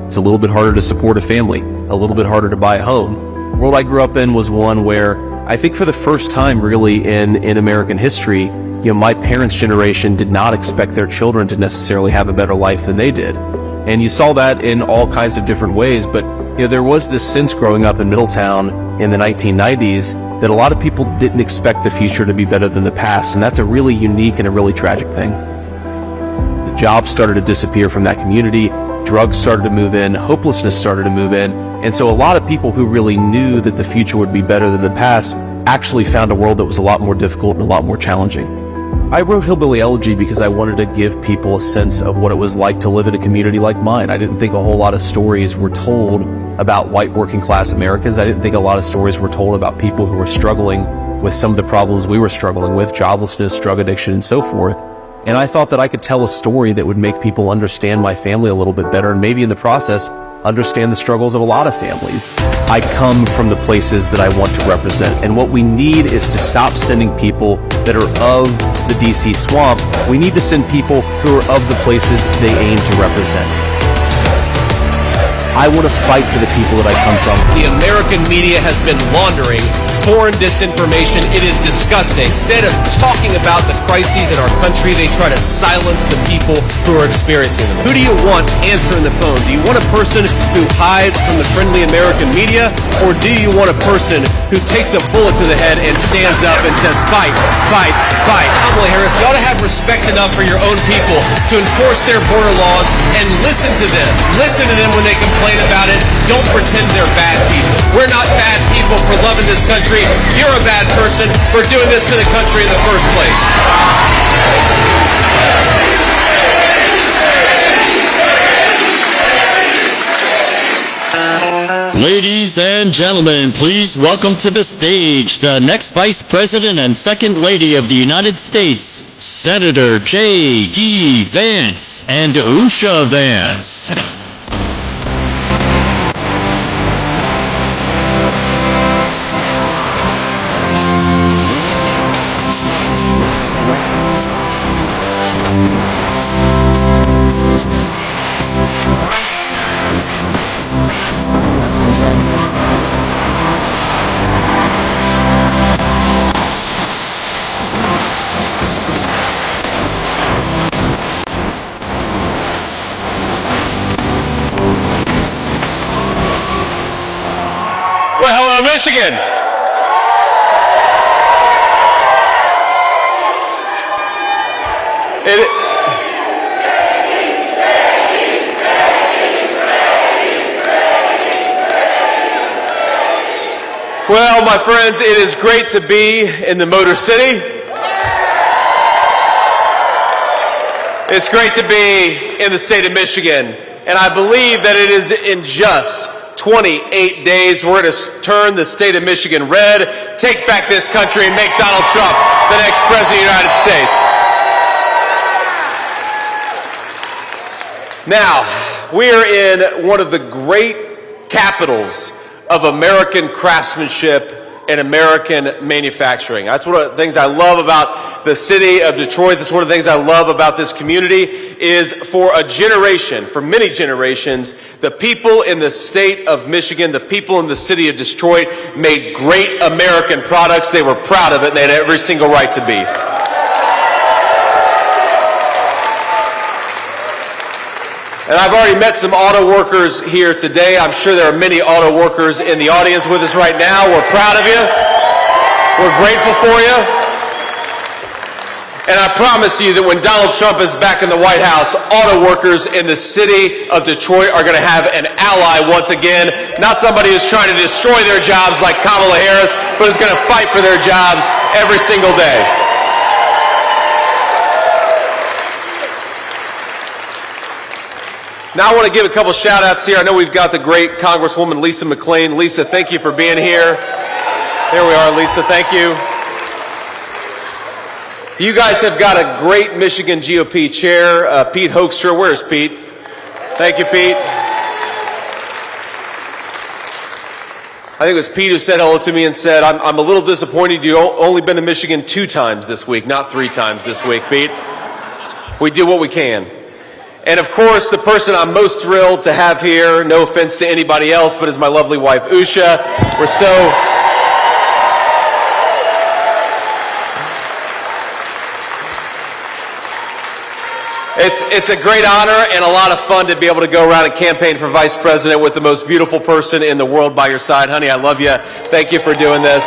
It's a little bit harder to support a family, a little bit harder to buy a home. The world I grew up in was one where I think for the first time really in American history, you know, my parents' generation did not expect their children to necessarily have a better life than they did. And you saw that in all kinds of different ways, but you know, there was this sense growing up in Middletown in the 1990s that a lot of people didn't expect the future to be better than the past, and that's a really unique and a really tragic thing. The jobs started to disappear from that community, drugs started to move in, hopelessness started to move in, and so a lot of people who really knew that the future would be better than the past actually found a world that was a lot more difficult and a lot more challenging. I wrote Hillbilly Elegy because I wanted to give people a sense of what it was like to live in a community like mine. I didn't think a whole lot of stories were told about white working class Americans. I didn't think a lot of stories were told about people who were struggling with some of the problems we were struggling with, joblessness, drug addiction, and so forth. And I thought that I could tell a story that would make people understand my family a little bit better, and maybe in the process, understand the struggles of a lot of families. I come from the places that I want to represent, and what we need is to stop sending people that are of the DC swamp. We need to send people who are of the places they aim to represent. I want to fight for the people that I come from. The American media has been laundering foreign disinformation. It is disgusting. Instead of talking about the crises in our country, they try to silence the people who are experiencing them. Who do you want answering the phone? Do you want a person who hides from the friendly American media, or do you want a person who takes a bullet to the head and stands up and says, fight, fight, fight? Kamala Harris, you ought to have respect enough for your own people to enforce their border laws and listen to them. Listen to them when they complain about it. Don't pretend they're bad people. We're not bad people for loving this country. You're a bad person for doing this to the country in the first place. Ladies and gentlemen, please welcome to the stage the next Vice President and Second Lady of the United States, Senator J.D. Vance and Usha Vance. Well, hello, Michigan. Well, my friends, it is great to be in the Motor City. It's great to be in the state of Michigan, and I believe that it is in just 28 days we're going to turn the state of Michigan red, take back this country, and make Donald Trump the next president of the United States. Now, we are in one of the great capitals of American craftsmanship and American manufacturing. That's one of the things I love about the city of Detroit. That's one of the things I love about this community is for a generation, for many generations, the people in the state of Michigan, the people in the city of Detroit made great American products. They were proud of it, and they had every single right to be. And I've already met some auto workers here today. I'm sure there are many auto workers in the audience with us right now. We're proud of you. We're grateful for you. And I promise you that when Donald Trump is back in the White House, auto workers in the city of Detroit are going to have an ally once again. Not somebody who's trying to destroy their jobs like Kamala Harris, but is going to fight for their jobs every single day. Now I want to give a couple shout outs here. I know we've got the great Congresswoman Lisa McLean. Lisa, thank you for being here. There we are, Lisa, thank you. You guys have got a great Michigan GOP chair, Pete Hoekstra. Where's Pete? Thank you, Pete. I think it was Pete who said hello to me and said, I'm a little disappointed you've only been to Michigan 2 times this week, not 3 times this week, Pete. We do what we can. And of course, the person I'm most thrilled to have here, no offense to anybody else, but is my lovely wife, Usha. We're so... It's a great honor and a lot of fun to be able to go around and campaign for vice president with the most beautiful person in the world by your side. Honey, I love you. Thank you for doing this.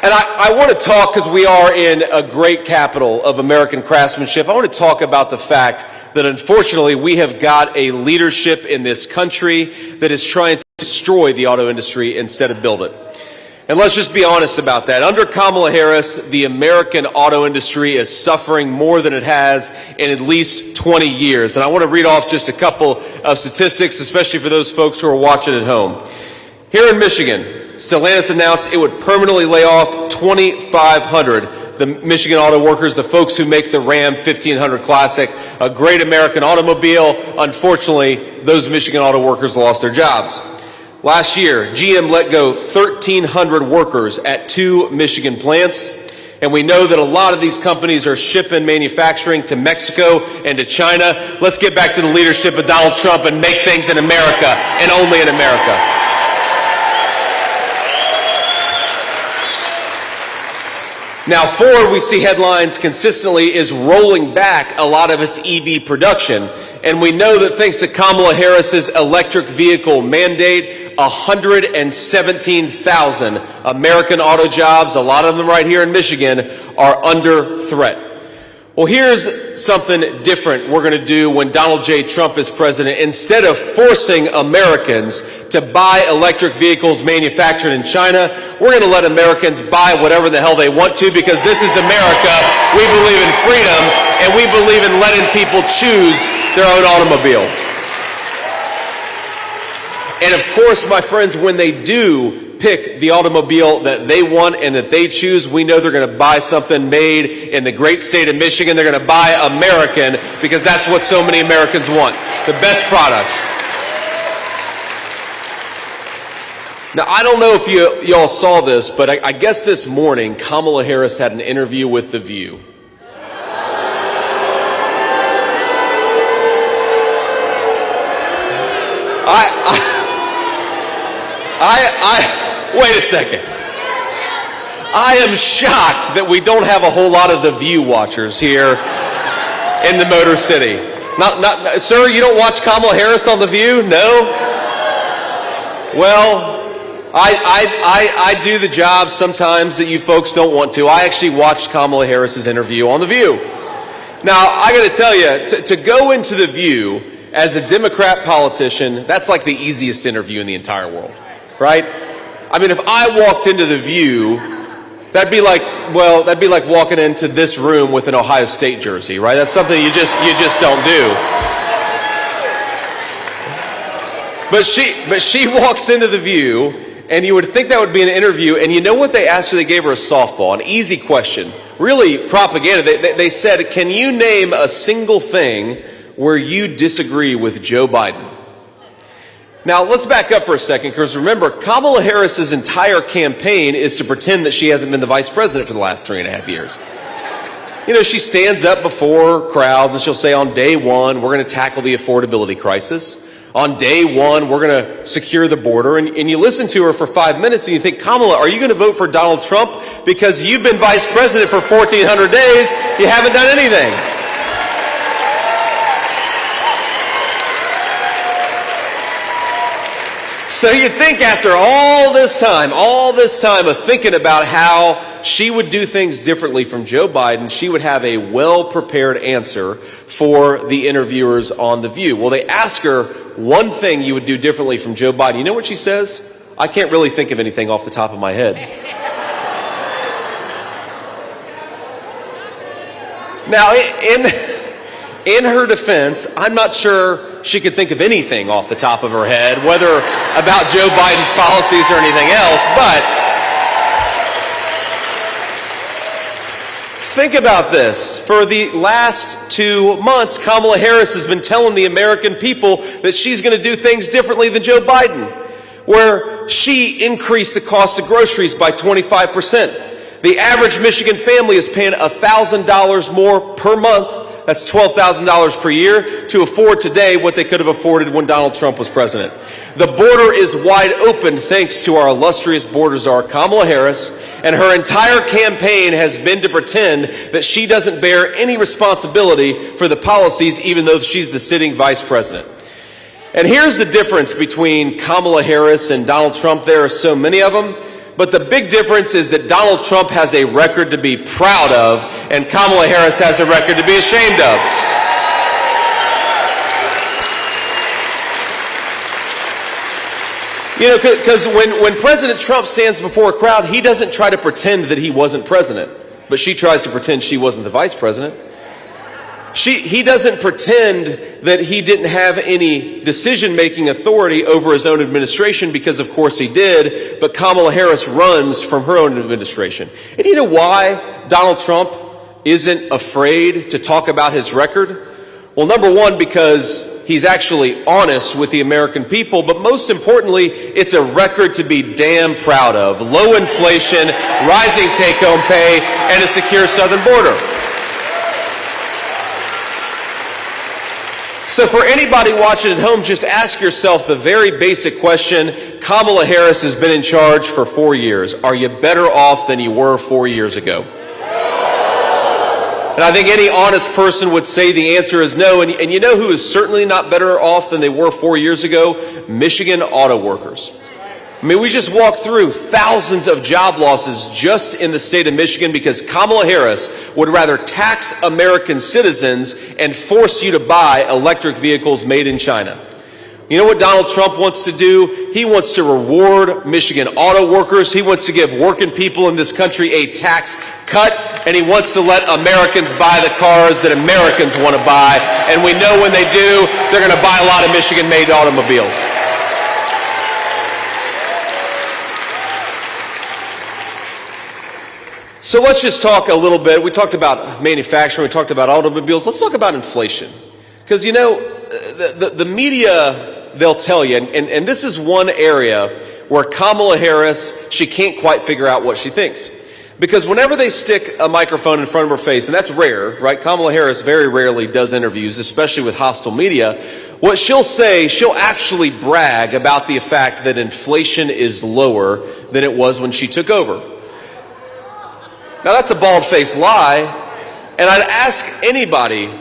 And I want to talk, because we are in a great capital of American craftsmanship, I want to talk about the fact that unfortunately we have got a leadership in this country that is trying to destroy the auto industry instead of build it. And let's just be honest about that. Under Kamala Harris, the American auto industry is suffering more than it has in at least 20 years. And I want to read off just a couple of statistics, especially for those folks who are watching at home. Here in Michigan, Stellantis announced it would permanently lay off 2,500. The Michigan auto workers, the folks who make the Ram 1500 Classic, a great American automobile. Unfortunately, those Michigan auto workers lost their jobs. Last year, GM let go 1,300 workers at 2 Michigan plants. And we know that a lot of these companies are shipping manufacturing to Mexico and to China. Let's get back to the leadership of Donald Trump and make things in America and only in America. Now, Ford, we see headlines consistently, is rolling back a lot of its EV production. And we know that thanks to Kamala Harris's electric vehicle mandate, 117,000 American auto jobs, a lot of them right here in Michigan, are under threat. Well, here's something different we're going to do when Donald J. Trump is president. Instead of forcing Americans to buy electric vehicles manufactured in China, we're going to let Americans buy whatever the hell they want to, because this is America. We believe in freedom, and we believe in letting people choose their own automobile. And of course, my friends, when they do pick the automobile that they want and that they choose, we know they're going to buy something made in the great state of Michigan. They're going to buy American, because that's what so many Americans want, the best products. Now, I don't know if y'all saw this, but I guess this morning Kamala Harris had an interview with The View. Wait a second. I am shocked that we don't have a whole lot of The View watchers here in the Motor City. Sir, you don't watch Kamala Harris on The View? No? Well, I do the job sometimes that you folks don't want to. I actually watched Kamala Harris's interview on The View. Now, I got to tell you, to go into The View as a Democrat politician, that's like the easiest interview in the entire world, right? I mean, if I walked into The View, that'd be like walking into this room with an Ohio State jersey, right? That's something you just don't do. But she walks into The View, and you would think that would be an interview, and you know what they asked her? They gave her a softball, an easy question, really propaganda. They said, can you name a single thing where you disagree with Joe Biden? Now, let's back up for a second, because remember, Kamala Harris's entire campaign is to pretend that she hasn't been the vice president for the last 3.5 years. You know, she stands up before crowds and she'll say, on day one, we're going to tackle the affordability crisis. On day one, we're going to secure the border. And you listen to her for 5 minutes and you think, Kamala, are you going to vote for Donald Trump? Because you've been vice president for 1,400 days, you haven't done anything. So you'd think after all this time of thinking about how she would do things differently from Joe Biden, she would have a well-prepared answer for the interviewers on The View. Well, they ask her one thing you would do differently from Joe Biden. You know what she says? I can't really think of anything off the top of my head. Now, in her defense, I'm not sure she could think of anything off the top of her head, whether about Joe Biden's policies or anything else, but Think about this. For the last 2 months, Kamala Harris has been telling the American people that she's going to do things differently than Joe Biden, where she increased the cost of groceries by 25%. The average Michigan family is paying $1,000 more per month. That's $12,000 per year to afford today what they could have afforded when Donald Trump was president. The border is wide open thanks to our illustrious border czar, Kamala Harris, and her entire campaign has been to pretend that she doesn't bear any responsibility for the policies, even though she's the sitting vice president. And here's the difference between Kamala Harris and Donald Trump. There are so many of them. But the big difference is that Donald Trump has a record to be proud of, and Kamala Harris has a record to be ashamed of. You know, because when President Trump stands before a crowd, he doesn't try to pretend that he wasn't president, but she tries to pretend she wasn't the vice president. He doesn't pretend that he didn't have any decision-making authority over his own administration, because of course he did, but Kamala Harris runs from her own administration. And you know why Donald Trump isn't afraid to talk about his record? Well, number one, because he's actually honest with the American people, but most importantly, it's a record to be damn proud of. Low inflation, rising take-home pay, and a secure southern border. So for anybody watching at home, just ask yourself the very basic question. Kamala Harris has been in charge for 4 years. Are you better off than you were 4 years ago? And I think any honest person would say the answer is no. And you know who is certainly not better off than they were 4 years ago? Michigan auto workers. I mean, we just walked through thousands of job losses just in the state of Michigan because Kamala Harris would rather tax American citizens and force you to buy electric vehicles made in China. You know what Donald Trump wants to do? He wants to reward Michigan auto workers. He wants to give working people in this country a tax cut, and he wants to let Americans buy the cars that Americans want to buy. And we know when they do, they're going to buy a lot of Michigan-made automobiles. So let's just talk a little bit. We talked about manufacturing, we talked about automobiles. Let's talk about inflation. Because, you know, the media, they'll tell you, and this is one area where Kamala Harris, she can't quite figure out what she thinks. Because whenever they stick a microphone in front of her face, and that's rare, right? Kamala Harris very rarely does interviews, especially with hostile media. What she'll say, she'll actually brag about the fact that inflation is lower than it was when she took over. Now, that's a bald-faced lie, and I'd ask anybody,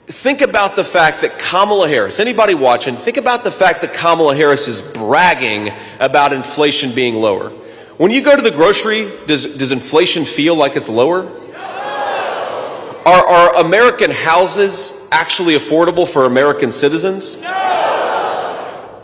think about the fact that Kamala Harris, anybody watching, think about the fact that Kamala Harris is bragging about inflation being lower. When you go to the grocery, does inflation feel like it's lower? No. Are American houses actually affordable for American citizens? No.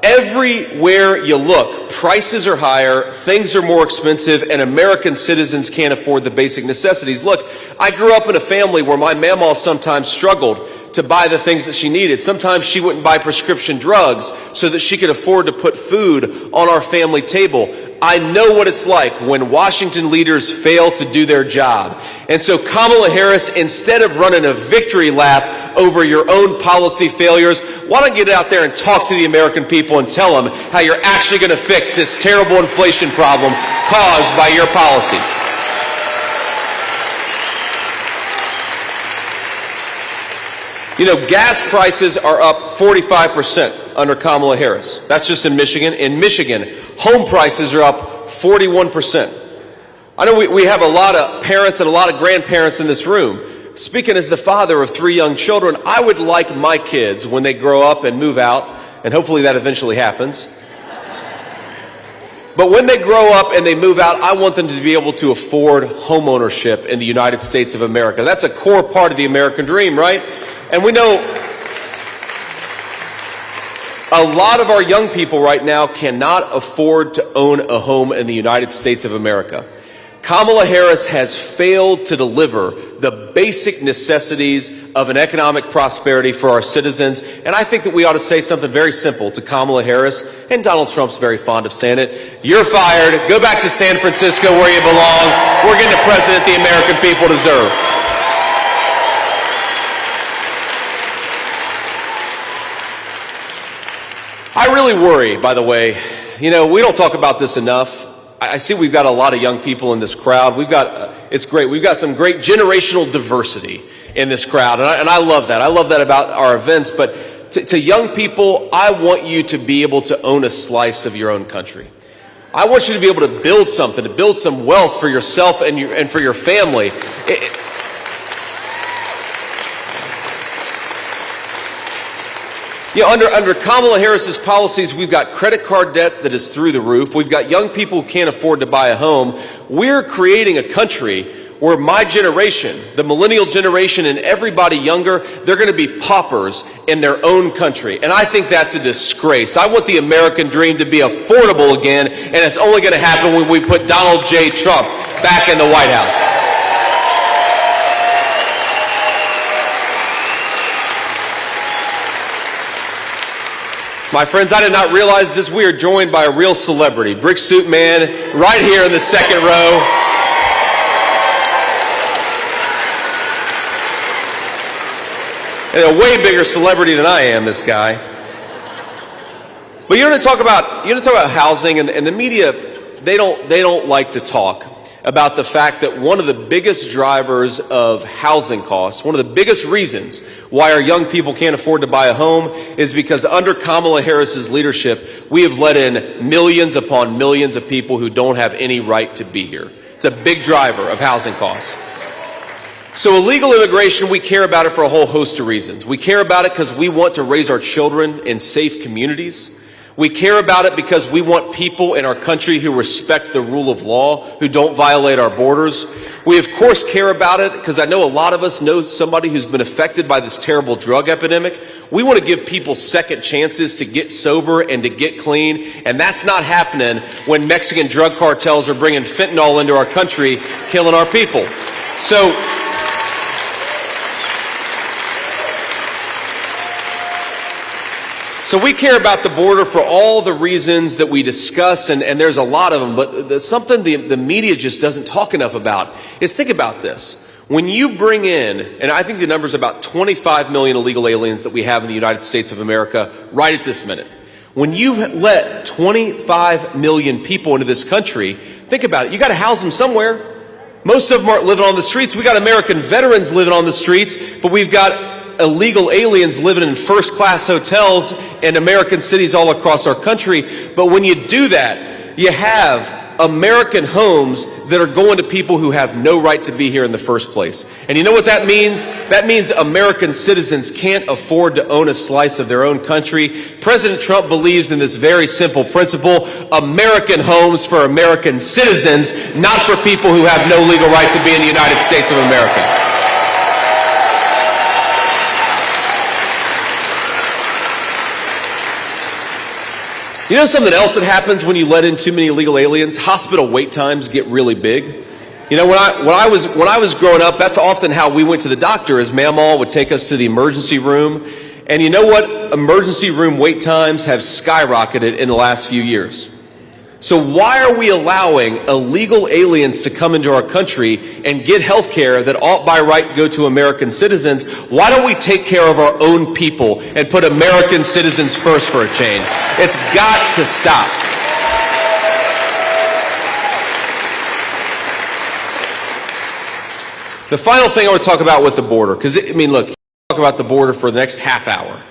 Everywhere you look, prices are higher, things are more expensive, and American citizens can't afford the basic necessities. Look, I grew up in a family where my mamaw sometimes struggled to buy the things that she needed. Sometimes she wouldn't buy prescription drugs so that she could afford to put food on our family table. I know what it's like when Washington leaders fail to do their job. And so Kamala Harris, instead of running a victory lap over your own policy failures, why don't you get out there and talk to the American people and tell them how you're actually going to fix this terrible inflation problem caused by your policies. You know, gas prices are up 45% under Kamala Harris. That's just in Michigan. In Michigan, home prices are up 41%. I know we have a lot of parents and a lot of grandparents in this room. Speaking as the father of 3 young children, I would like my kids, when they grow up and move out, and hopefully that eventually happens, but when they grow up and they move out, I want them to be able to afford home ownership in the United States of America. That's a core part of the American dream, right? And we know a lot of our young people right now cannot afford to own a home in the United States of America. Kamala Harris has failed to deliver the basic necessities of an economic prosperity for our citizens. And I think that we ought to say something very simple to Kamala Harris, and Donald Trump's very fond of saying it. You're fired. Go back to San Francisco where you belong. We're getting the president the American people deserve. I really worry, by the way. You know, we don't talk about this enough. I see we've got a lot of young people in this crowd. It's great. We've got some great generational diversity in this crowd, and I love that. I love that about our events. But to young people, I want you to be able to own a slice of your own country. I want you to be able to build something, to build some wealth for yourself and for your family. You know, under Kamala Harris's policies, we've got credit card debt that is through the roof. We've got young people who can't afford to buy a home. We're creating a country where my generation, the millennial generation, and everybody younger, they're going to be paupers in their own country. And I think that's a disgrace. I want the American dream to be affordable again, and it's only going to happen when we put Donald J. Trump back in the White House. My friends, I did not realize this. We are joined by a real celebrity, Brick Suit Man, right here in the second row. And a way bigger celebrity than I am, this guy. But you know to talk about housing, and the media, they don't like to talk about the fact that one of the biggest drivers of housing costs, one of the biggest reasons why our young people can't afford to buy a home, is because under Kamala Harris's leadership, we have let in millions upon millions of people who don't have any right to be here. It's a big driver of housing costs. So illegal immigration, we care about it for a whole host of reasons. We care about it because we want to raise our children in safe communities. We care about it because we want people in our country who respect the rule of law, who don't violate our borders. We, of course, care about it because I know a lot of us know somebody who's been affected by this terrible drug epidemic. We want to give people second chances to get sober and to get clean, and that's not happening when Mexican drug cartels are bringing fentanyl into our country, killing our people. So we care about the border for all the reasons that we discuss, and there's a lot of them, but something the media just doesn't talk enough about is, think about this. When you bring in, and I think the number is about 25 million illegal aliens that we have in the United States of America right at this minute. When you let 25 million people into this country, think about it. You got to house them somewhere. Most of them aren't living on the streets. We got American veterans living on the streets, but we've got illegal aliens living in first-class hotels in American cities all across our country. But when you do that, you have American homes that are going to people who have no right to be here in the first place. And you know what that means? That means American citizens can't afford to own a slice of their own country. President Trump believes in this very simple principle: American homes for American citizens, not for people who have no legal right to be in the United States of America. You know something else that happens when you let in too many illegal aliens? Hospital wait times get really big. You know, when I was growing up, that's often how we went to the doctor, is Mamaw would take us to the emergency room. And you know what? Emergency room wait times have skyrocketed in the last few years. So why are we allowing illegal aliens to come into our country and get health care that ought by right go to American citizens? Why don't we take care of our own people and put American citizens first for a change? It's got to stop. The final thing I want to talk about with the border, because, I mean, look, talk about the border for the next half hour.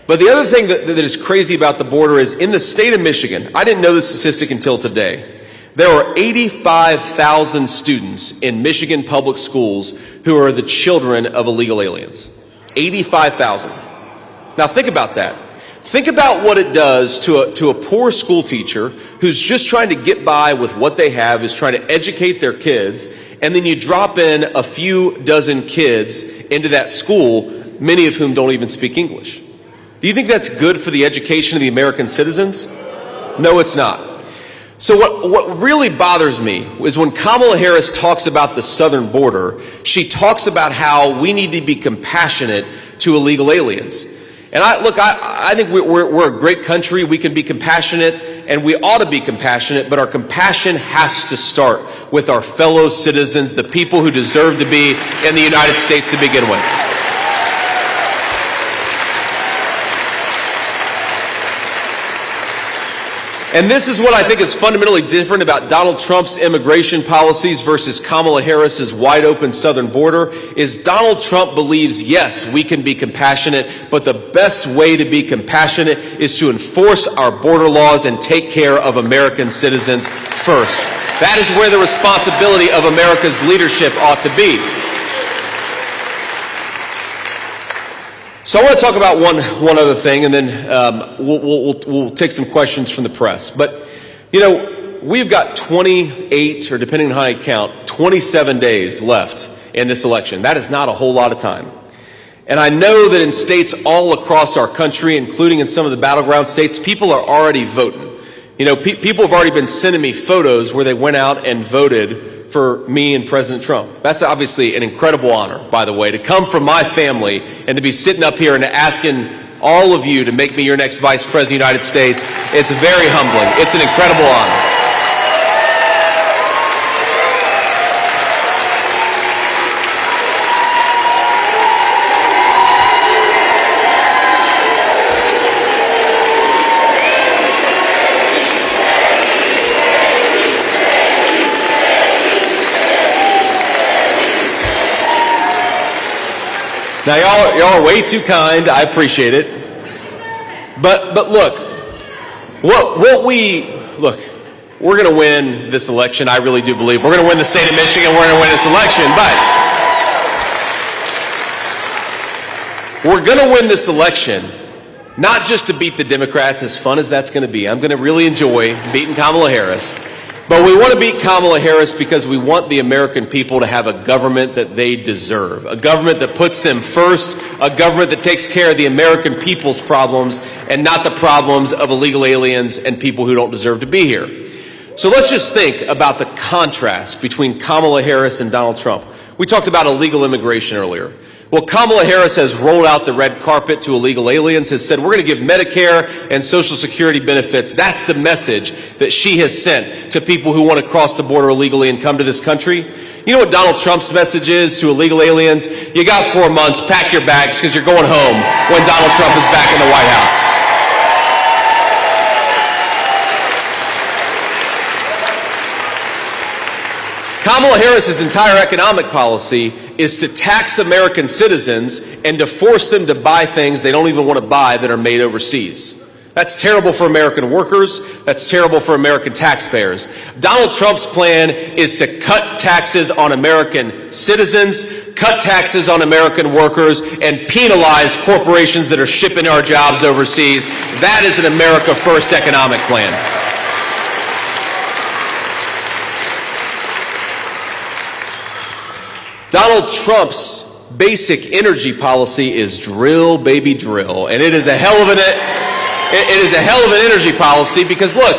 But the other thing that is crazy about the border is, in the state of Michigan, I didn't know this statistic until today, there are 85,000 students in Michigan public schools who are the children of illegal aliens. 85,000. Now think about that. Think about what it does to a poor school teacher who's just trying to get by with what they have, is trying to educate their kids, and then you drop in a few dozen kids into that school, many of whom don't even speak English. Do you think that's good for the education of the American citizens? No, it's not. So what really bothers me is when Kamala Harris talks about the southern border, she talks about how we need to be compassionate to illegal aliens. And I think we're a great country. We can be compassionate, and we ought to be compassionate, but our compassion has to start with our fellow citizens, the people who deserve to be in the United States to begin with. And this is what I think is fundamentally different about Donald Trump's immigration policies versus Kamala Harris's wide open southern border is Donald Trump believes, yes, we can be compassionate, but the best way to be compassionate is to enforce our border laws and take care of American citizens first. That is where the responsibility of America's leadership ought to be. So I want to talk about one other thing, and then we'll take some questions from the press. But, you know, we've got 28, or depending on how you count, 27 days left in this election. That is not a whole lot of time. And I know that in states all across our country, including in some of the battleground states, people are already voting. You know, people have already been sending me photos where they went out and voted for me and President Trump. That's obviously an incredible honor, by the way, to come from my family and to be sitting up here and asking all of you to make me your next Vice President of the United States. It's very humbling. It's an incredible honor. Now, y'all are way too kind. I appreciate it. But look, we're going to win this election. I really do believe we're going to win the state of Michigan. We're going to win this election. But we're going to win this election not just to beat the Democrats, as fun as that's going to be. I'm going to really enjoy beating Kamala Harris. But we want to beat Kamala Harris because we want the American people to have a government that they deserve, a government that puts them first, a government that takes care of the American people's problems and not the problems of illegal aliens and people who don't deserve to be here. So let's just think about the contrast between Kamala Harris and Donald Trump. We talked about illegal immigration earlier. Well, Kamala Harris has rolled out the red carpet to illegal aliens, has said we're going to give Medicare and Social Security benefits. That's the message that she has sent to people who want to cross the border illegally and come to this country. You know what Donald Trump's message is to illegal aliens? You got 4 months, pack your bags because you're going home when Donald Trump is back in the White House. Kamala Harris's entire economic policy is to tax American citizens and to force them to buy things they don't even want to buy that are made overseas. That's terrible for American workers. That's terrible for American taxpayers. Donald Trump's plan is to cut taxes on American citizens, cut taxes on American workers, and penalize corporations that are shipping our jobs overseas. That is an America First economic plan. Donald Trump's basic energy policy is drill, baby, drill. And it is a hell of an energy policy because, look,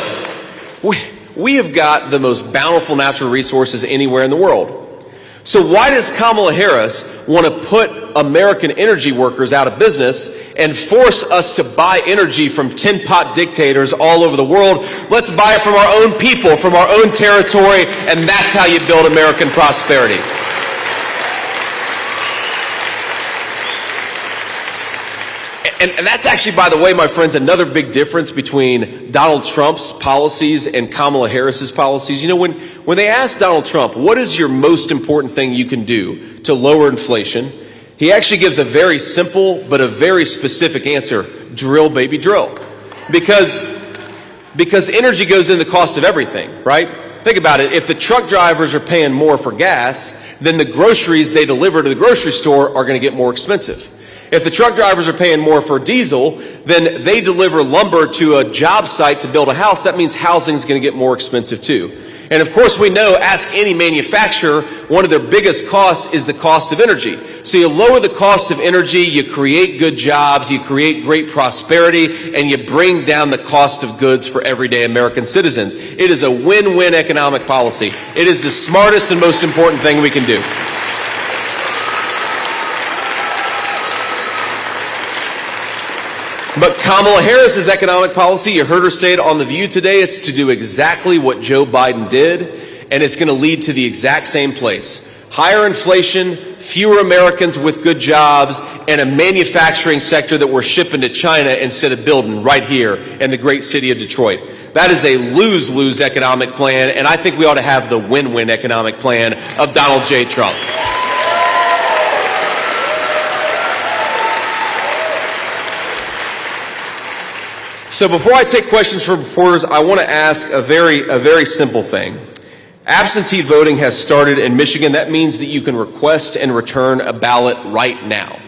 we have got the most bountiful natural resources anywhere in the world. So why does Kamala Harris want to put American energy workers out of business and force us to buy energy from tin pot dictators all over the world? Let's buy it from our own people, from our own territory, and that's how you build American prosperity. And that's actually, by the way, my friends, another big difference between Donald Trump's policies and Kamala Harris's policies. You know, when they asked Donald Trump, what is your most important thing you can do to lower inflation? He actually gives a very simple but a very specific answer: drill, baby, drill. Because energy goes in the cost of everything, right? Think about it. If the truck drivers are paying more for gas, then the groceries they deliver to the grocery store are going to get more expensive. If the truck drivers are paying more for diesel, then they deliver lumber to a job site to build a house. That means housing is going to get more expensive too. And of course we know, ask any manufacturer, one of their biggest costs is the cost of energy. So you lower the cost of energy, you create good jobs, you create great prosperity, and you bring down the cost of goods for everyday American citizens. It is a win-win economic policy. It is the smartest and most important thing we can do. But Kamala Harris's economic policy, you heard her say it on The View today, it's to do exactly what Joe Biden did, and it's going to lead to the exact same place. Higher inflation, fewer Americans with good jobs, and a manufacturing sector that we're shipping to China instead of building right here in the great city of Detroit. That is a lose-lose economic plan, and I think we ought to have the win-win economic plan of Donald J. Trump. So before I take questions from reporters, I want to ask a very simple thing. Absentee voting has started in Michigan. That means that you can request and return a ballot right now.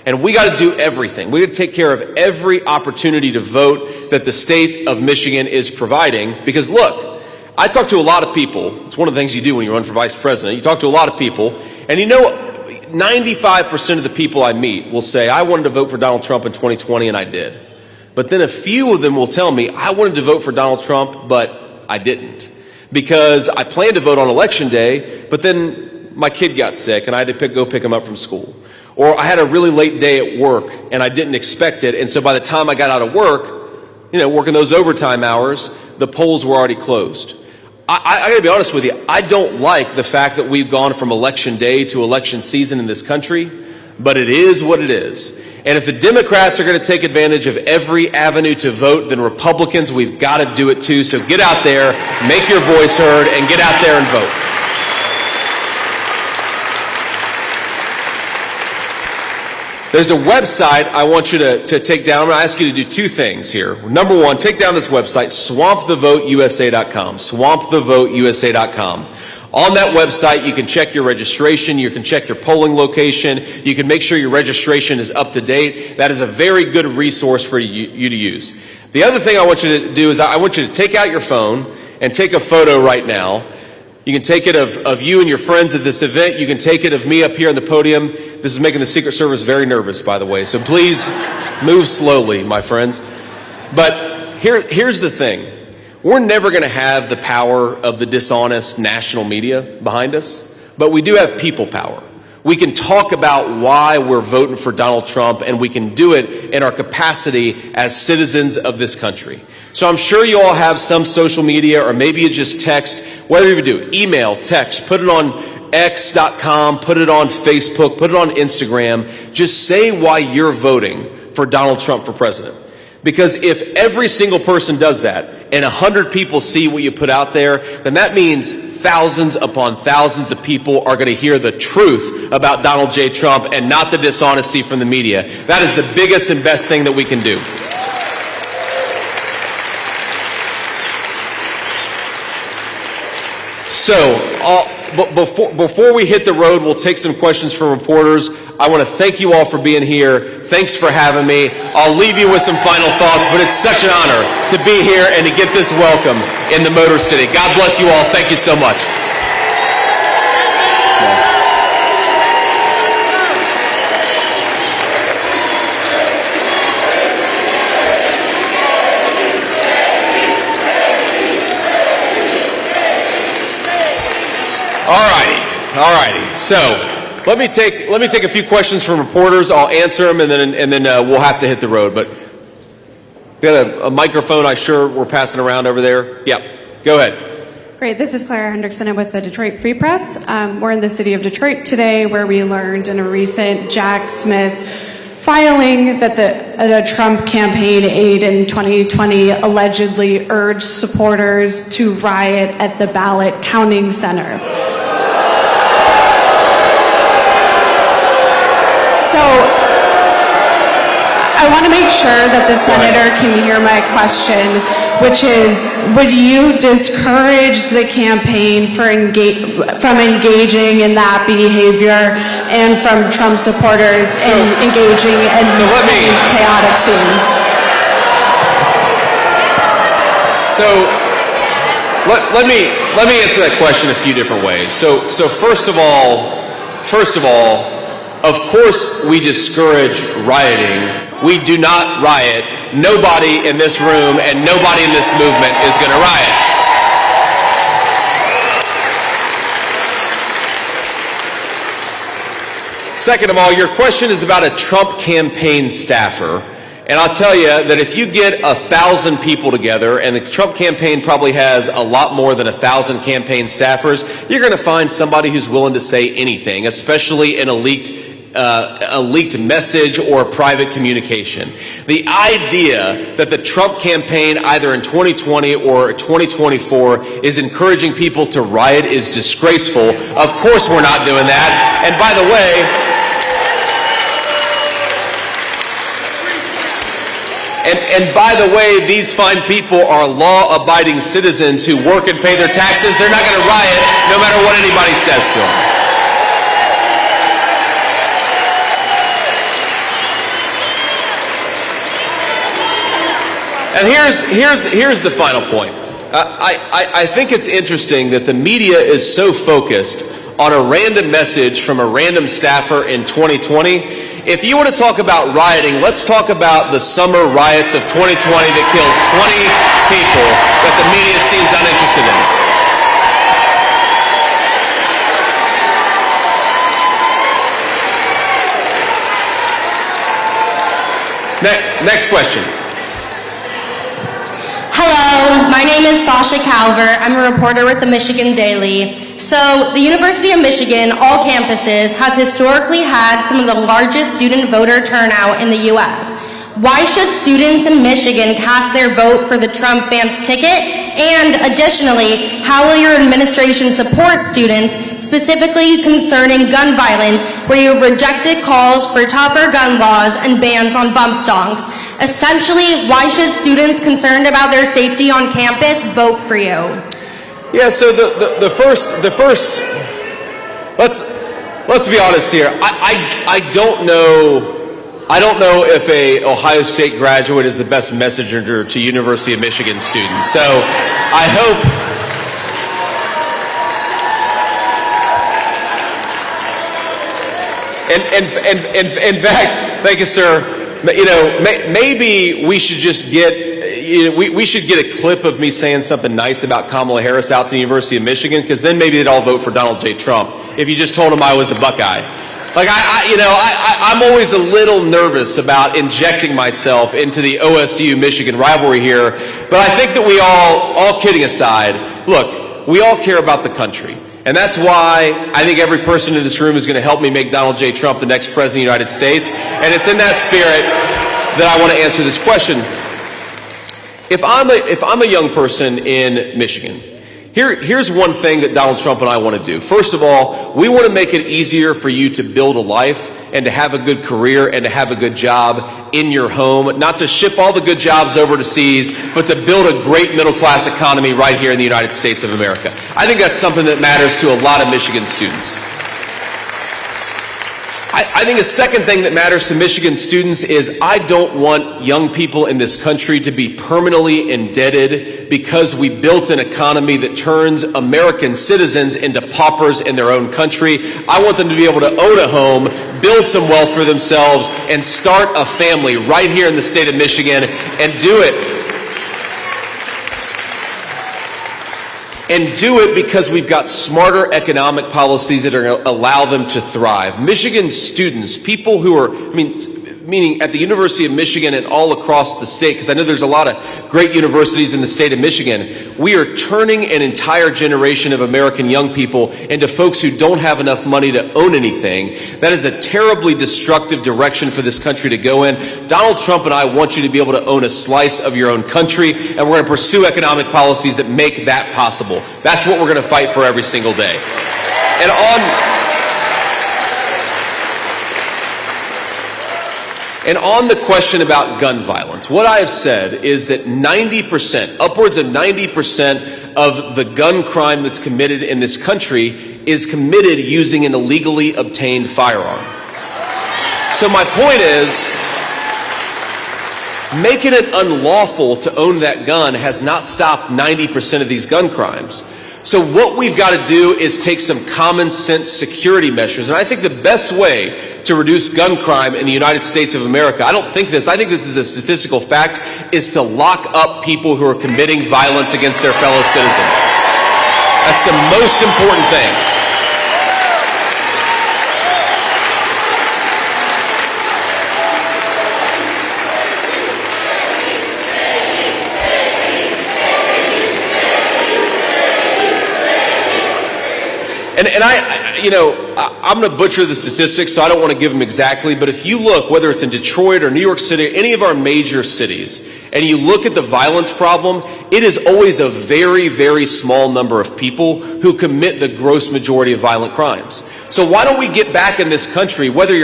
And we got to do everything. We got to take care of every opportunity to vote that the state of Michigan is providing. Because look, I talk to a lot of people. It's one of the things you do when you run for vice president. You talk to a lot of people, and you know 95% of the people I meet will say, I wanted to vote for Donald Trump in 2020, and I did. But then a few of them will tell me, I wanted to vote for Donald Trump, but I didn't. Because I planned to vote on Election Day, but then my kid got sick and I had to go pick him up from school. Or I had a really late day at work and I didn't expect it, and so by the time I got out of work, working those overtime hours, the polls were already closed. I gotta be honest with you, I don't like the fact that we've gone from Election Day to election season in this country, but it is what it is. And if the Democrats are going to take advantage of every avenue to vote, then Republicans, we've got to do it too. So get out there, make your voice heard, and get out there and vote. There's a website I want you to take down. I'm going to ask you to do two things here. Number one, take down this website, swampthevoteusa.com, swampthevoteusa.com. On that website, you can check your registration, you can check your polling location, you can make sure your registration is up to date. That is a very good resource for you to use. The other thing I want you to do is I want you to take out your phone and take a photo right now. You can take it of you and your friends at this event. You can take it of me up here on the podium. This is making the Secret Service very nervous, by the way, so please move slowly, my friends. But here's the thing. We're never going to have the power of the dishonest national media behind us, but we do have people power. We can talk about why we're voting for Donald Trump, and we can do it in our capacity as citizens of this country. So I'm sure you all have some social media, or maybe you just text, whatever you do, email, text, put it on X.com, put it on Facebook, put it on Instagram. Just say why you're voting for Donald Trump for president. Because if every single person does that and 100 people see what you put out there, then that means thousands upon thousands of people are going to hear the truth about Donald J. Trump and not the dishonesty from the media. That is the biggest and best thing that we can do. So, before we hit the road, we'll take some questions from reporters. I want to thank you all for being here. Thanks for having me. I'll leave you with some final thoughts, but it's such an honor to be here and to get this welcome in the Motor City. God bless you all. Thank you so much. All righty. So let me take a few questions from reporters. I'll answer them, and then we'll have to hit the road. But we got a microphone. I'm sure we're passing around over there. Yeah, go ahead. Great. This is Clara Hendrickson with the Detroit Free Press. We're in the city of Detroit today, where we learned in a recent Jack Smith filing that the Trump campaign aide in 2020 allegedly urged supporters to riot at the ballot counting center. So I want to make sure that the senator can hear my question, which is, would you discourage the campaign from engaging in that behavior and from Trump supporters engaging in a chaotic scene? So let me answer that question a few different ways. So first of all, of course we discourage rioting. We do not riot. Nobody in this room and nobody in this movement is going to riot. Second of all, your question is about a Trump campaign staffer. And I'll tell you that if you get 1,000 people together, and the Trump campaign probably has a lot more than 1,000 campaign staffers, you're going to find somebody who's willing to say anything, especially in a leaked message or a private communication. The idea that the Trump campaign, either in 2020 or 2024, is encouraging people to riot is disgraceful. Of course we're not doing that. And by the way, these fine people are law-abiding citizens who work and pay their taxes. They're not going to riot no matter what anybody says to them. And here's the final point. I think it's interesting that the media is so focused on a random message from a random staffer in 2020. If you want to talk about rioting, let's talk about the summer riots of 2020 that killed 20 people that the media seems uninterested in. Next question. Hello, my name is Sasha Calver. I'm a reporter with the Michigan Daily. So, the University of Michigan, all campuses, has historically had some of the largest student voter turnout in the U.S. Why should students in Michigan cast their vote for the Trump-Vance ticket? And additionally, how will your administration support students, specifically concerning gun violence, where you have rejected calls for tougher gun laws and bans on bump stocks? Essentially, why should students concerned about their safety on campus vote for you? Yeah, so the first, let's be honest here. I don't know if a Ohio State graduate is the best messenger to University of Michigan students. So I hope. In fact, thank you, sir. You know, maybe we should just get. We should get a clip of me saying something nice about Kamala Harris out to the University of Michigan, because then maybe they'd all vote for Donald J. Trump if you just told them I was a Buckeye. Like, I'm always a little nervous about injecting myself into the OSU-Michigan rivalry here, but I think that we all kidding aside, look, we all care about the country. And that's why I think every person in this room is going to help me make Donald J. Trump the next president of the United States. And it's in that spirit that I want to answer this question. If I'm a young person in Michigan, here's one thing that Donald Trump and I want to do. First of all, we want to make it easier for you to build a life and to have a good career and to have a good job in your home, not to ship all the good jobs overseas, but to build a great middle-class economy right here in the United States of America. I think that's something that matters to a lot of Michigan students. I think a second thing that matters to Michigan students is I don't want young people in this country to be permanently indebted because we built an economy that turns American citizens into paupers in their own country. I want them to be able to own a home, build some wealth for themselves, and start a family right here in the state of Michigan and do it. And do it because we've got smarter economic policies that are going to allow them to thrive. Michigan students, people who are, meaning at the University of Michigan and all across the state, because I know there's a lot of great universities in the state of Michigan, we are turning an entire generation of American young people into folks who don't have enough money to own anything. That is a terribly destructive direction for this country to go in. Donald Trump and I want you to be able to own a slice of your own country, and we're going to pursue economic policies that make that possible. That's what we're going to fight for every single day. And on the question about gun violence, what I have said is that 90%, upwards of 90% of the gun crime that's committed in this country is committed using an illegally obtained firearm. So my point is, making it unlawful to own that gun has not stopped 90% of these gun crimes. So what we've got to do is take some common sense security measures. And I think the best way to reduce gun crime in the United States of America, I think this is a statistical fact, is to lock up people who are committing violence against their fellow citizens. That's the most important thing. And I'm going to butcher the statistics, so I don't want to give them exactly, but if you look, whether it's in Detroit or New York City, or any of our major cities, and you look at the violence problem, it is always a very, very small number of people who commit the gross majority of violent crimes. So why don't we get back in this country, whether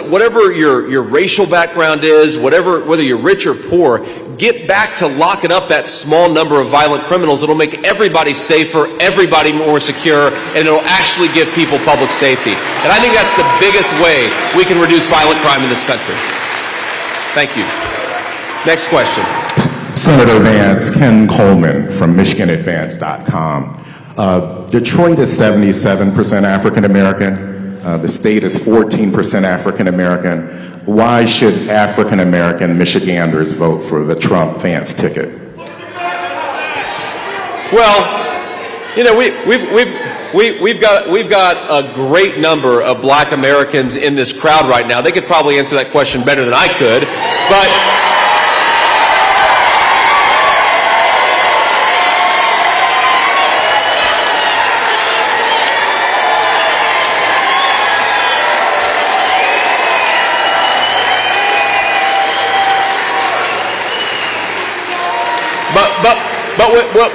whatever your racial background is, whether you're rich or poor, get back to locking up that small number of violent criminals. It'll make everybody safer, everybody more secure, and it'll actually give people public safety. And I think that's the biggest way we can reduce violent crime in this country. Thank you. Next question. Senator Vance, Ken Coleman from MichiganAdvance.com. Detroit is 77% African American. The state is 14% African American. Why should African American Michiganders vote for the Trump-Vance ticket? Well, we've got a great number of Black Americans in this crowd right now. They could probably answer that question better than I could, but.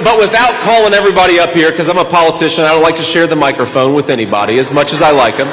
But without calling everybody up here, because I'm a politician, I don't like to share the microphone with anybody as much as I like them.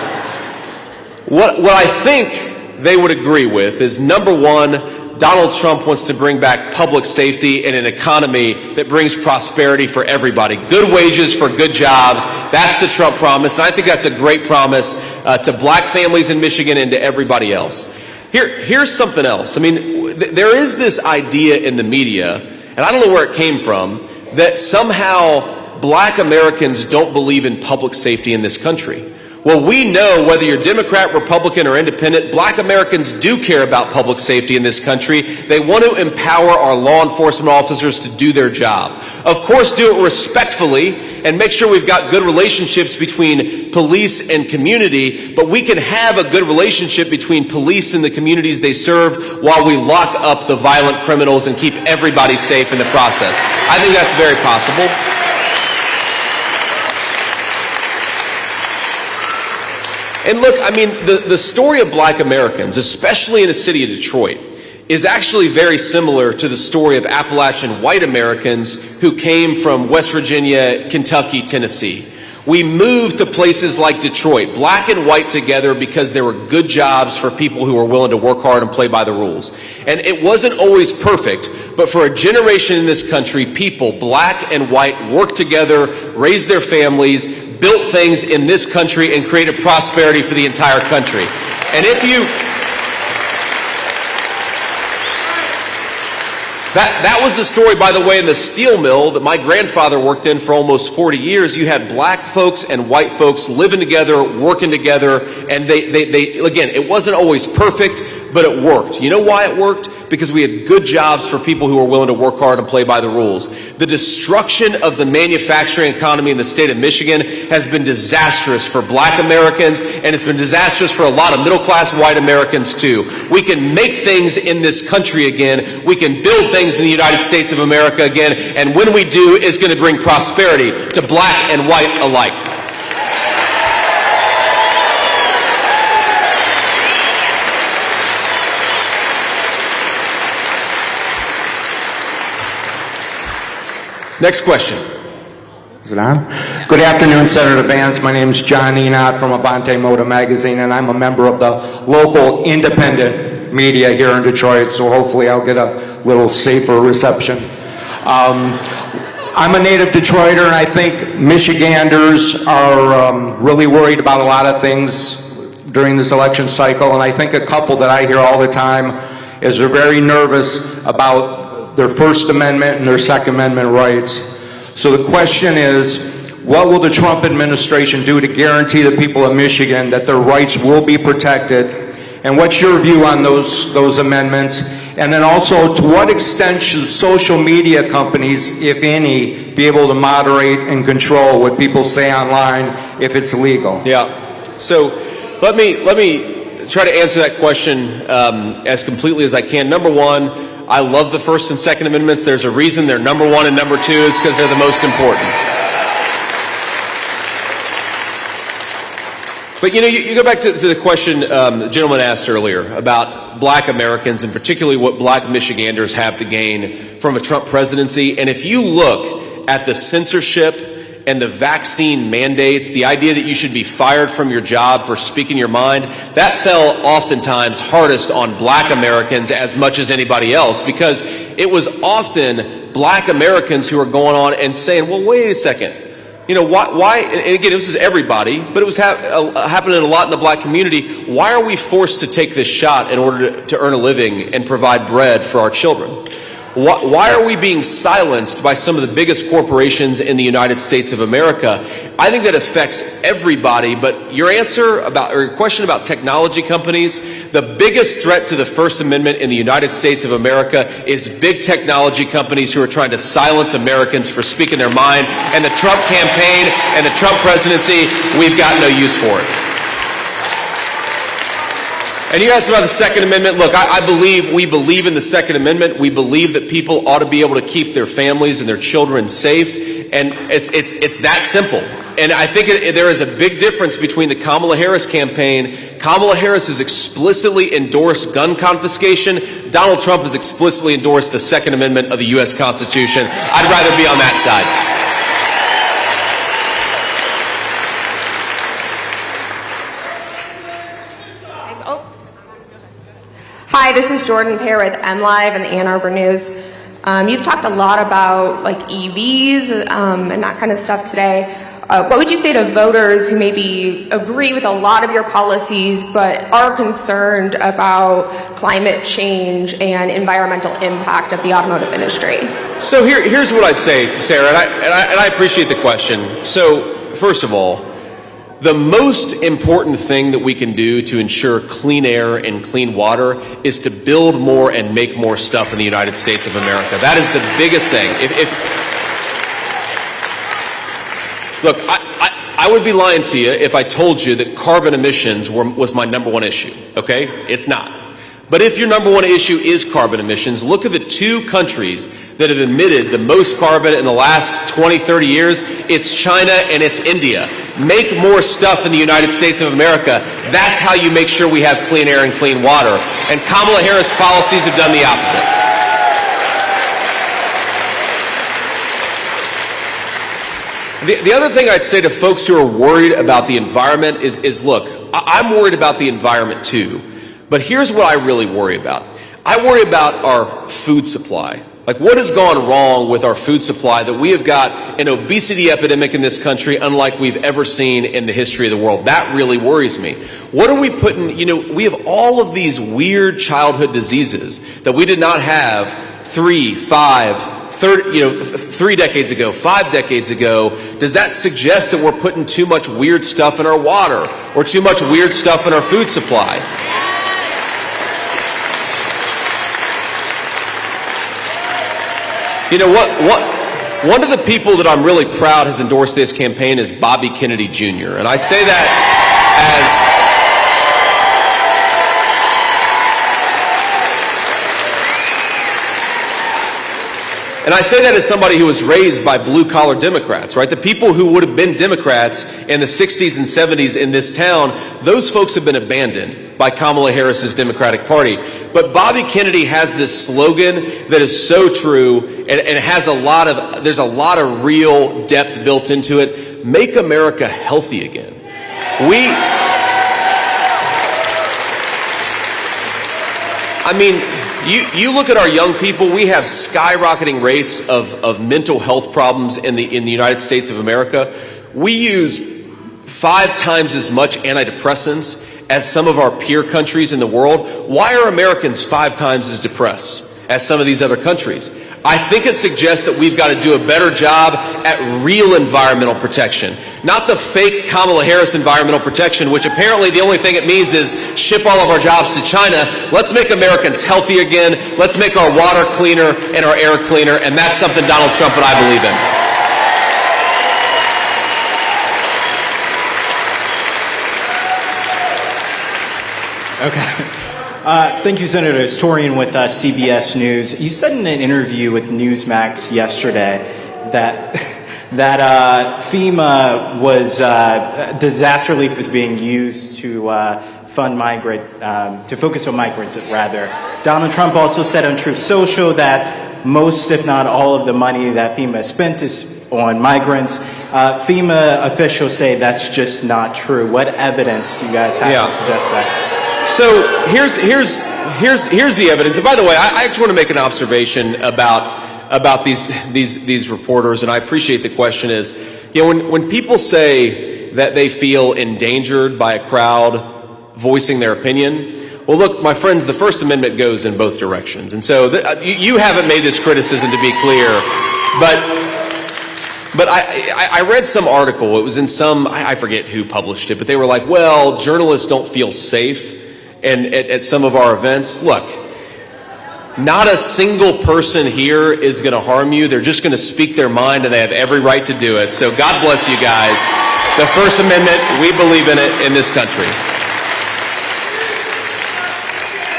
What I think they would agree with is, number one, Donald Trump wants to bring back public safety and an economy that brings prosperity for everybody. Good wages for good jobs. That's the Trump promise, and I think that's a great promise to Black families in Michigan and to everybody else. Here's something else. I mean, there is this idea in the media, and I don't know where it came from, that somehow Black Americans don't believe in public safety in this country. Well, we know, whether you're Democrat, Republican, or Independent, Black Americans do care about public safety in this country. They want to empower our law enforcement officers to do their job. Of course, do it respectfully and make sure we've got good relationships between police and community, but we can have a good relationship between police and the communities they serve while we lock up the violent criminals and keep everybody safe in the process. I think that's very possible. And look, I mean, the story of Black Americans, especially in the city of Detroit, is actually very similar to the story of Appalachian white Americans who came from West Virginia, Kentucky, Tennessee. We moved to places like Detroit, Black and white together, because there were good jobs for people who were willing to work hard and play by the rules. And it wasn't always perfect, but for a generation in this country, people, Black and white, worked together, raised their families, built things in this country, and created prosperity for the entire country. And if you... That was the story, by the way, in the steel mill that my grandfather worked in for almost 40 years. You had Black folks and white folks living together, working together, and they again, it wasn't always perfect, but it worked. You know why it worked? Because we had good jobs for people who were willing to work hard and play by the rules. The destruction of the manufacturing economy in the state of Michigan has been disastrous for Black Americans, and it's been disastrous for a lot of middle-class white Americans too. We can make things in this country again. We can build things in the United States of America again, and when we do, it's going to bring prosperity to Black and white alike. Next question. Is it on? Good afternoon, Senator Vance. My name is John Enot from Avante Moda Magazine, and I'm a member of the local independent media here in Detroit, so hopefully I'll get a little safer reception. I'm a native Detroiter, and I think Michiganders are really worried about a lot of things during this election cycle, and I think a couple that I hear all the time is they're very nervous about their First Amendment and their Second Amendment rights. So the question is, what will the Trump administration do to guarantee the people of Michigan that their rights will be protected? And what's your view on those amendments? And then also, to what extent should social media companies, if any, be able to moderate and control what people say online if it's legal? Yeah. So let me try to answer that question as completely as I can. Number one, I love the First and Second Amendments. There's a reason they're number one and number two is because they're the most important. But, you know, you go back to the question the gentleman asked earlier about black Americans and particularly what black Michiganders have to gain from a Trump presidency. And if you look at the censorship and the vaccine mandates, the idea that you should be fired from your job for speaking your mind, that fell oftentimes hardest on black Americans as much as anybody else, because it was often black Americans who were going on and saying, well, wait a second. You know, why, and again, this is everybody, but it was happening a lot in the black community. Why are we forced to take this shot in order to earn a living and provide bread for our children? Why are we being silenced by some of the biggest corporations in the United States of America? I think that affects everybody, but your question about technology companies, the biggest threat to the First Amendment in the United States of America is big technology companies who are trying to silence Americans for speaking their mind, and the Trump campaign and the Trump presidency, we've got no use for it. And you asked about the Second Amendment. Look, we believe in the Second Amendment. We believe that people ought to be able to keep their families and their children safe. And it's that simple. And I think there is a big difference between the Kamala Harris campaign. Kamala Harris has explicitly endorsed gun confiscation. Donald Trump has explicitly endorsed the Second Amendment of the U.S. Constitution. I'd rather be on that side. Hi, this is Jordan Pear with MLive and the Ann Arbor News. You've talked a lot about like EVs and that kind of stuff today. What would you say to voters who maybe agree with a lot of your policies but are concerned about climate change and environmental impact of the automotive industry? So here's what I'd say, Sarah, and I appreciate the question. So first of all, the most important thing that we can do to ensure clean air and clean water is to build more and make more stuff in the United States of America. That is the biggest thing. Look, I would be lying to you if I told you that carbon emissions was my number one issue, okay? It's not. But if your number one issue is carbon emissions, look at the two countries that have emitted the most carbon in the last 20, 30 years. It's China and it's India. Make more stuff in the United States of America. That's how you make sure we have clean air and clean water. And Kamala Harris policies have done the opposite. The other thing I'd say to folks who are worried about the environment is look, I'm worried about the environment too. But here's what I really worry about. I worry about our food supply. Like, what has gone wrong with our food supply that we have got an obesity epidemic in this country unlike we've ever seen in the history of the world? That really worries me. What are we putting, we have all of these weird childhood diseases that we did not have 3 decades ago, 5 decades ago. Does that suggest that we're putting too much weird stuff in our water or too much weird stuff in our food supply? You know what? One of the people that I'm really proud has endorsed this campaign is Bobby Kennedy Jr. And I say that as somebody who was raised by blue-collar Democrats, right? The people who would have been Democrats in the 60s and 70s in this town, those folks have been abandoned by Kamala Harris's Democratic Party. But Bobby Kennedy has this slogan that is so true and has there's a lot of real depth built into it. Make America healthy again. You look at our young people, we have skyrocketing rates of mental health problems in the United States of America. We use 5 times as much antidepressants as some of our peer countries in the world, why are Americans 5 times as depressed as some of these other countries? I think it suggests that we've got to do a better job at real environmental protection, not the fake Kamala Harris environmental protection, which apparently the only thing it means is ship all of our jobs to China. Let's make Americans healthy again. Let's make our water cleaner and our air cleaner, and that's something Donald Trump and I believe in. Okay. Thank you, Senator. It's Torian with CBS News. You said in an interview with Newsmax yesterday that FEMA was disaster relief was being used to fund to focus on migrants. Rather, Donald Trump also said on Truth Social that most, if not all, of the money that FEMA spent is on migrants. FEMA officials say that's just not true. What evidence do you guys have to suggest that? So here's the evidence. And by the way, I actually want to make an observation about these reporters, and I appreciate the question. Is, you know, when people say that they feel endangered by a crowd voicing their opinion, well, look, my friends, the First Amendment goes in both directions, and so you haven't made this criticism, to be clear, but I read some article. It was in some, I forget who published it, but they were like, well, journalists don't feel safe and at some of our events. Look, not a single person here is going to harm you. They're just going to speak their mind, and they have every right to do it. So God bless you guys. The First Amendment, we believe in it in this country.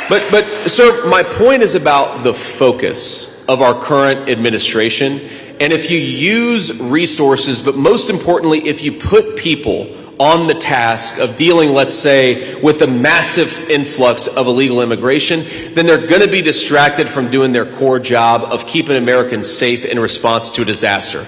But sir, my point is about the focus of our current administration. And if you use resources, but most importantly, if you put people on the task of dealing, let's say, with the massive influx of illegal immigration, then they're going to be distracted from doing their core job of keeping Americans safe in response to a disaster.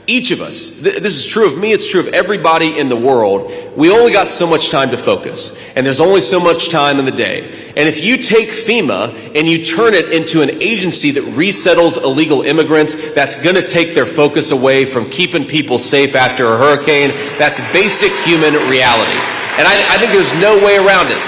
Each of us, this is true of me, it's true of everybody in the world, we only got so much time to focus, and there's only so much time in the day. And if you take FEMA and you turn it into an agency that resettles illegal immigrants, that's going to take their focus away from keeping people safe after a hurricane. That's basic human reality. And I think there's no way around it.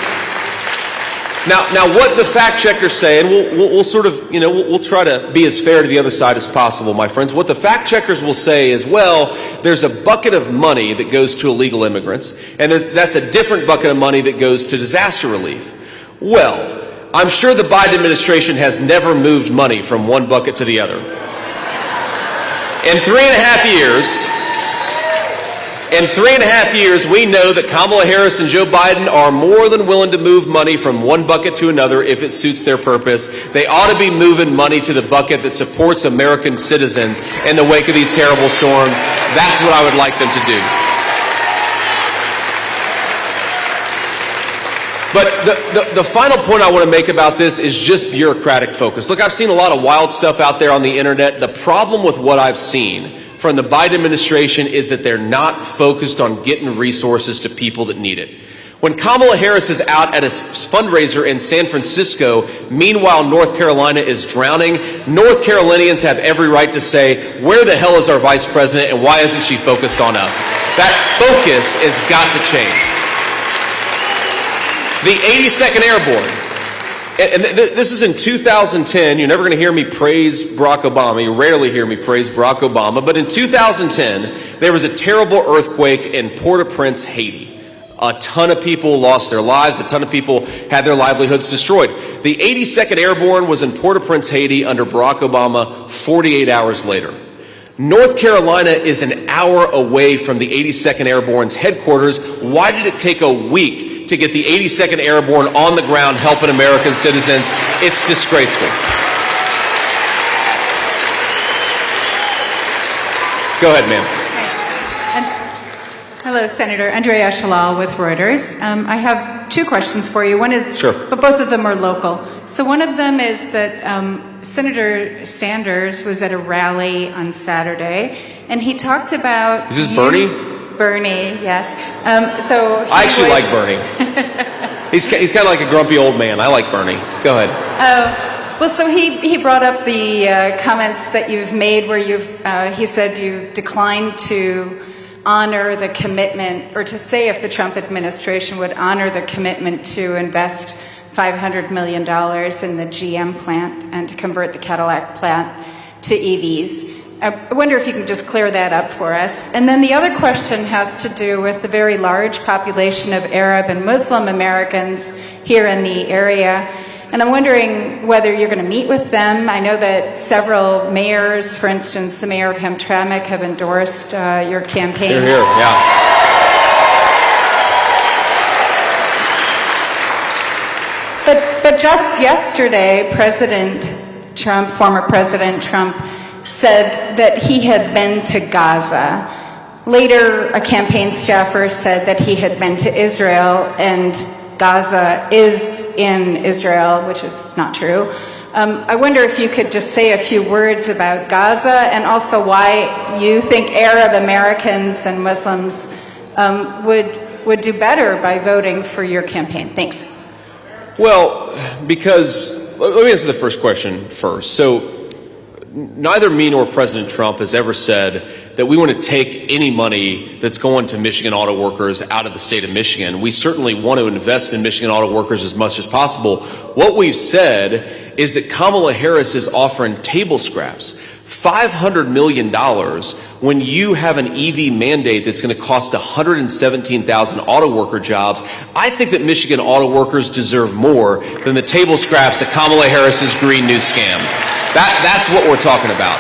Now, what the fact checkers say, and we'll sort of, we'll try to be as fair to the other side as possible, my friends. What the fact checkers will say is, well, there's a bucket of money that goes to illegal immigrants, and that's a different bucket of money that goes to disaster relief. Well, I'm sure the Biden administration has never moved money from one bucket to the other. In 3.5 years, we know that Kamala Harris and Joe Biden are more than willing to move money from one bucket to another if it suits their purpose. They ought to be moving money to the bucket that supports American citizens in the wake of these terrible storms. That's what I would like them to do. But the final point I want to make about this is just bureaucratic focus. Look, I've seen a lot of wild stuff out there on the internet. The problem with what I've seen from the Biden administration is that they're not focused on getting resources to people that need it. When Kamala Harris is out at a fundraiser in San Francisco, meanwhile North Carolina is drowning, North Carolinians have every right to say, where the hell is our vice president and why isn't she focused on us? That focus has got to change. The 82nd Airborne. And this is in 2010. You're never going to hear me praise Barack Obama. You rarely hear me praise Barack Obama. But in 2010, there was a terrible earthquake in Port-au-Prince, Haiti. A ton of people lost their lives. A ton of people had their livelihoods destroyed. The 82nd Airborne was in Port-au-Prince, Haiti under Barack Obama 48 hours later. North Carolina is an hour away from the 82nd Airborne's headquarters. Why did it take a week to get the 82nd Airborne on the ground helping American citizens? It's disgraceful. Go ahead, ma'am. Hello, Senator. Andrea Shalal with Reuters. I have two questions for you. One is, sure, but both of them are local. So one of them is that Senator Sanders was at a rally on Saturday, and he talked about... Is this Bernie? Bernie, yes. I actually like Bernie. He's kind of like a grumpy old man. I like Bernie. Go ahead. Well, so he brought up the comments that you've made where he said you've declined to honor the commitment, or to say if the Trump administration would honor the commitment to invest $500 million in the GM plant and to convert the Cadillac plant to EVs. I wonder if you can just clear that up for us. And then the other question has to do with the very large population of Arab and Muslim Americans here in the area. And I'm wondering whether you're going to meet with them. I know that several mayors, for instance, the mayor of Hamtramck, have endorsed your campaign. They're here, yeah. But just yesterday, former President Trump, said that he had been to Gaza. Later, a campaign staffer said that he had been to Israel, and Gaza is in Israel, which is not true. I wonder if you could just say a few words about Gaza and also why you think Arab Americans and Muslims would do better by voting for your campaign. Thanks. Well, because, let me answer the first question first. So, neither me nor President Trump has ever said that we want to take any money that's going to Michigan auto workers out of the state of Michigan. We certainly want to invest in Michigan auto workers as much as possible. What we've said is that Kamala Harris is offering table scraps. $500 million when you have an EV mandate that's going to cost 117,000 auto worker jobs. I think that Michigan auto workers deserve more than the table scraps of Kamala Harris's Green New Scam. That's what we're talking about.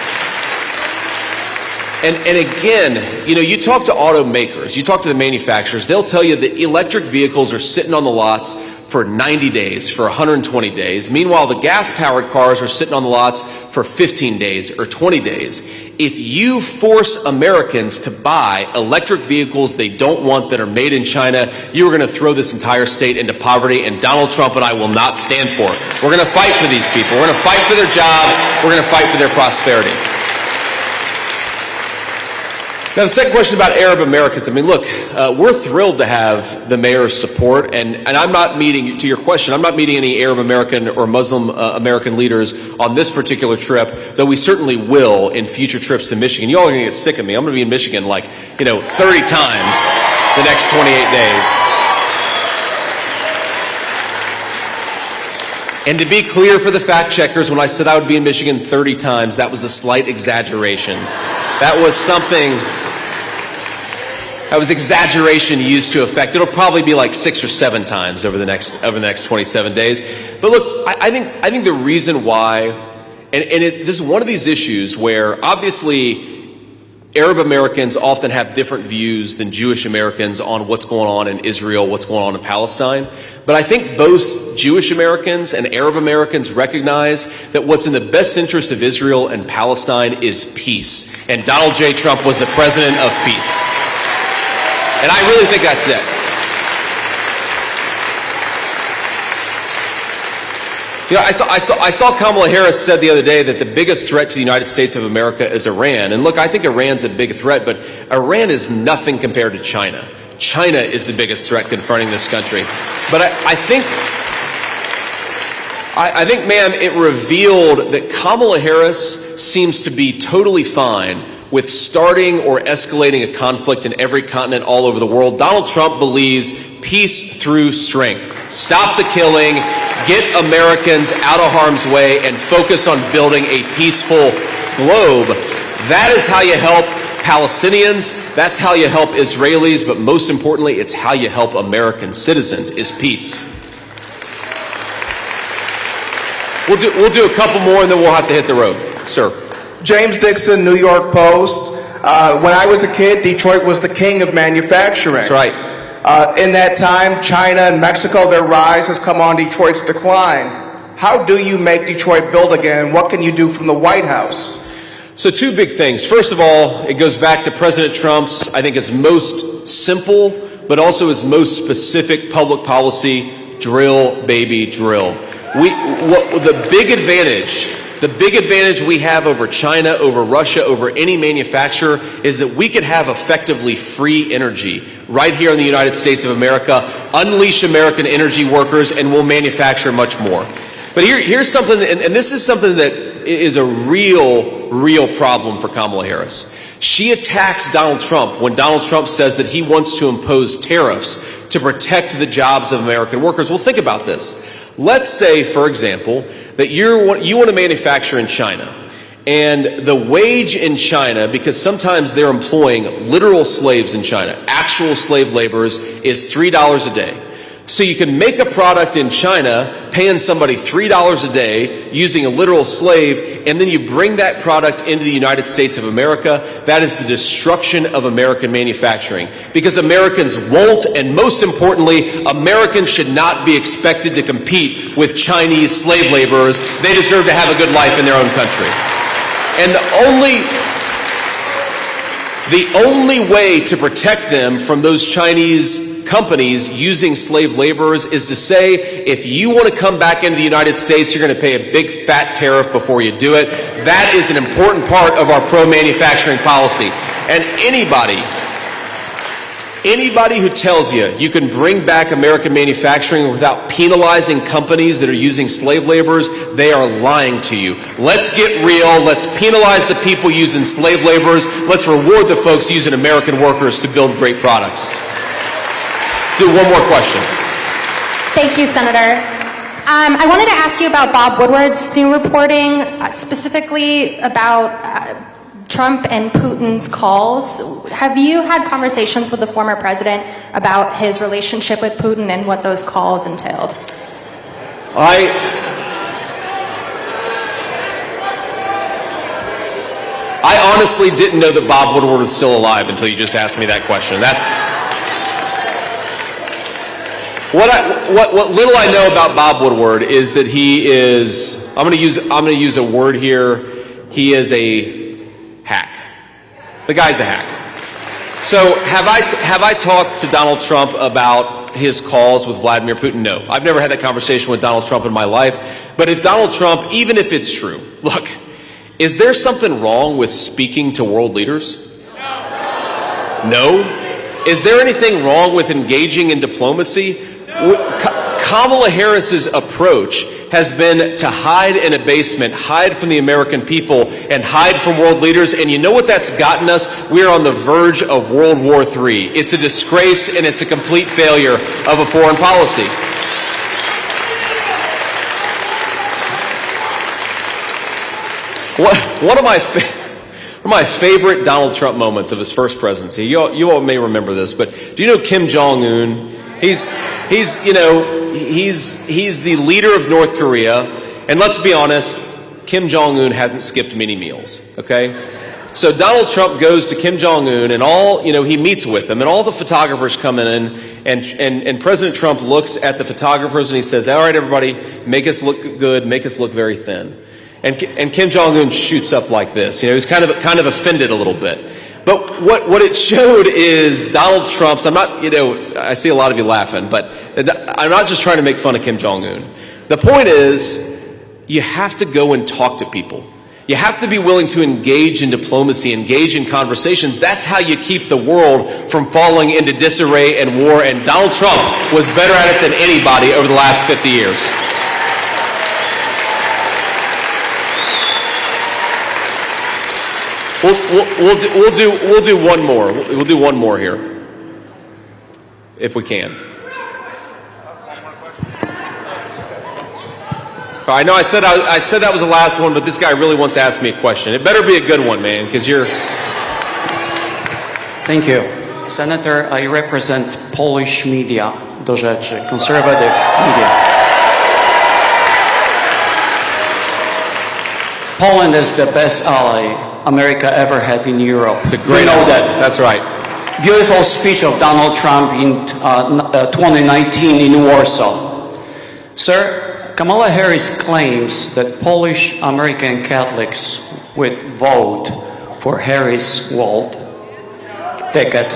And again, you talk to automakers, you talk to the manufacturers, they'll tell you that electric vehicles are sitting on the lots for 90 days, for 120 days. Meanwhile, the gas-powered cars are sitting on the lots for 15 days or 20 days. If you force Americans to buy electric vehicles they don't want that are made in China, you are going to throw this entire state into poverty, and Donald Trump and I will not stand for it. We're going to fight for these people. We're going to fight for their jobs. We're going to fight for their prosperity. Now, the second question about Arab Americans. I mean, look, we're thrilled to have the mayor's support, and I'm not meeting, to your question, I'm not meeting any Arab American or Muslim American leaders on this particular trip, though we certainly will in future trips to Michigan. You all are going to get sick of me. I'm going to be in Michigan 30 times the next 28 days. And to be clear for the fact checkers, when I said I would be in Michigan 30 times, that was a slight exaggeration. That was exaggeration used to effect. It'll probably be like 6 or 7 times over the next 27 days. But look, I think the reason why, this is one of these issues where obviously Arab Americans often have different views than Jewish Americans on what's going on in Israel, what's going on in Palestine. But I think both Jewish Americans and Arab Americans recognize that what's in the best interest of Israel and Palestine is peace. And Donald J. Trump was the president of peace. And I really think that's it. I saw Kamala Harris said the other day that the biggest threat to the United States of America is Iran. And look, I think Iran's a big threat, but Iran is nothing compared to China. China is the biggest threat confronting this country. But I think, ma'am, it revealed that Kamala Harris seems to be totally fine with starting or escalating a conflict in every continent all over the world. Donald Trump believes peace through strength. Stop the killing, get Americans out of harm's way, and focus on building a peaceful globe. That is how you help Palestinians, that's how you help Israelis, but most importantly, it's how you help American citizens, is peace. We'll do a couple more and then we'll have to hit the road. Sir. James Dixon, New York Post. When I was a kid, Detroit was the king of manufacturing. That's right. In that time, China and Mexico, their rise has come on Detroit's decline. How do you make Detroit build again? What can you do from the White House? So 2 big things. First of all, it goes back to President Trump's, I think, his most simple, but also his most specific public policy: drill, baby, drill. The big advantage we have over China, over Russia, over any manufacturer is that we can have effectively free energy right here in the United States of America, unleash American energy workers, and we'll manufacture much more. But here's something, and this is something that is a real problem for Kamala Harris. She attacks Donald Trump when Donald Trump says that he wants to impose tariffs to protect the jobs of American workers. Well, think about this. Let's say, for example, that you want to manufacture in China. And the wage in China, because sometimes they're employing literal slaves in China, actual slave laborers, is $3 a day. So you can make a product in China paying somebody $3 a day using a literal slave, and then you bring that product into the United States of America. That is the destruction of American manufacturing, because Americans won't, and most importantly, Americans should not be expected to compete with Chinese slave laborers. They deserve to have a good life in their own country. And the only way to protect them from those Chinese companies using slave laborers is to say, if you want to come back into the United States, you're going to pay a big fat tariff before you do it. That is an important part of our pro-manufacturing policy. And anybody who tells you you can bring back American manufacturing without penalizing companies that are using slave laborers, they are lying to you. Let's get real. Let's penalize the people using slave laborers. Let's reward the folks using American workers to build great products. Do one more question. Thank you, Senator. I wanted to ask you about Bob Woodward's new reporting, specifically about Trump and Putin's calls. Have you had conversations with the former president about his relationship with Putin and what those calls entailed? I honestly didn't know that Bob Woodward was still alive until you just asked me that question. What little I know about Bob Woodward is that he is, I'm going to use a word here, he is a hack. The guy's a hack. So have I talked to Donald Trump about his calls with Vladimir Putin? No. I've never had that conversation with Donald Trump in my life. But if Donald Trump, even if it's true, look, is there something wrong with speaking to world leaders? No? Is there anything wrong with engaging in diplomacy? Kamala Harris's approach has been to hide in a basement, hide from the American people, and hide from world leaders. And you know what that's gotten us? We are on the verge of World War III. It's a disgrace, and it's a complete failure of a foreign policy. One of my favorite Donald Trump moments of his first presidency, you all may remember this, but do you know Kim Jong-un? He's the leader of North Korea, and let's be honest, Kim Jong-un hasn't skipped many meals, okay? So Donald Trump goes to Kim Jong-un, and he meets with him, and all the photographers come in, and President Trump looks at the photographers and he says, all right, everybody, make us look good, make us look very thin. And Kim Jong-un shoots up like this. He's kind of offended a little bit. But what it showed is Donald Trump's, I see a lot of you laughing, but I'm not just trying to make fun of Kim Jong-un. The point is, you have to go and talk to people. You have to be willing to engage in diplomacy, engage in conversations. That's how you keep the world from falling into disarray and war, and Donald Trump was better at it than anybody over the last 50 years. We'll do one more. We'll do one more here, if we can. I know I said that was the last one, but this guy really wants to ask me a question. It better be a good one, man, because you're. Thank you, Senator. I represent Polish media, do rzeczy, conservative media. Poland is the best ally America ever had in Europe. It's a great know that. That's right. Beautiful speech of Donald Trump in 2019 in Warsaw. Sir, Kamala Harris claims that Polish American Catholics would vote for Harris' World ticket.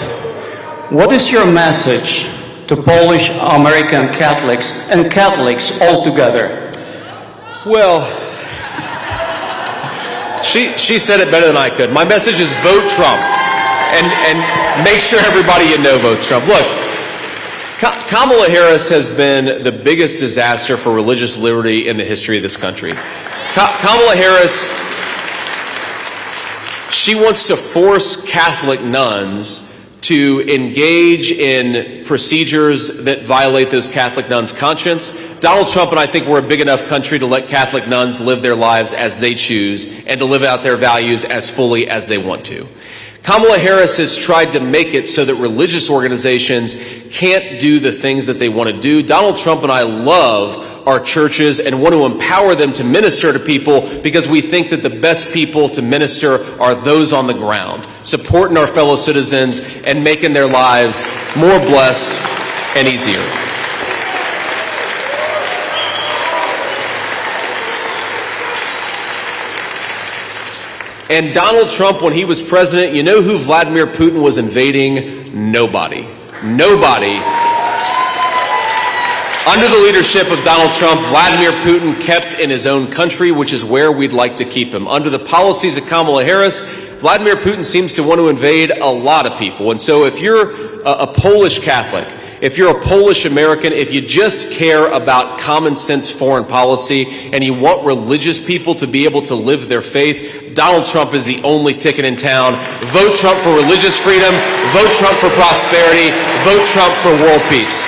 What is your message to Polish American Catholics and Catholics altogether? Well, she said it better than I could. My message is vote Trump, and make sure everybody you know votes Trump. Look, Kamala Harris has been the biggest disaster for religious liberty in the history of this country. Kamala Harris, She wants to force Catholic nuns to engage in procedures that violate those Catholic nuns' conscience. Donald Trump and I think we're a big enough country to let Catholic nuns live their lives as they choose and to live out their values as fully as they want to. Kamala Harris has tried to make it so that religious organizations can't do the things that they want to do. Donald Trump and I love our churches and want to empower them to minister to people because we think that the best people to minister are those on the ground, supporting our fellow citizens and making their lives more blessed and easier. And Donald Trump, when he was president, you know who Vladimir Putin was invading? Nobody. Nobody. Under the leadership of Donald Trump, Vladimir Putin kept in his own country, which is where we'd like to keep him. Under the policies of Kamala Harris, Vladimir Putin seems to want to invade a lot of people. And so if you're a Polish Catholic, if you're a Polish American, if you just care about common sense foreign policy and you want religious people to be able to live their faith, Donald Trump is the only ticket in town. Vote Trump for religious freedom. Vote Trump for prosperity. Vote Trump for world peace.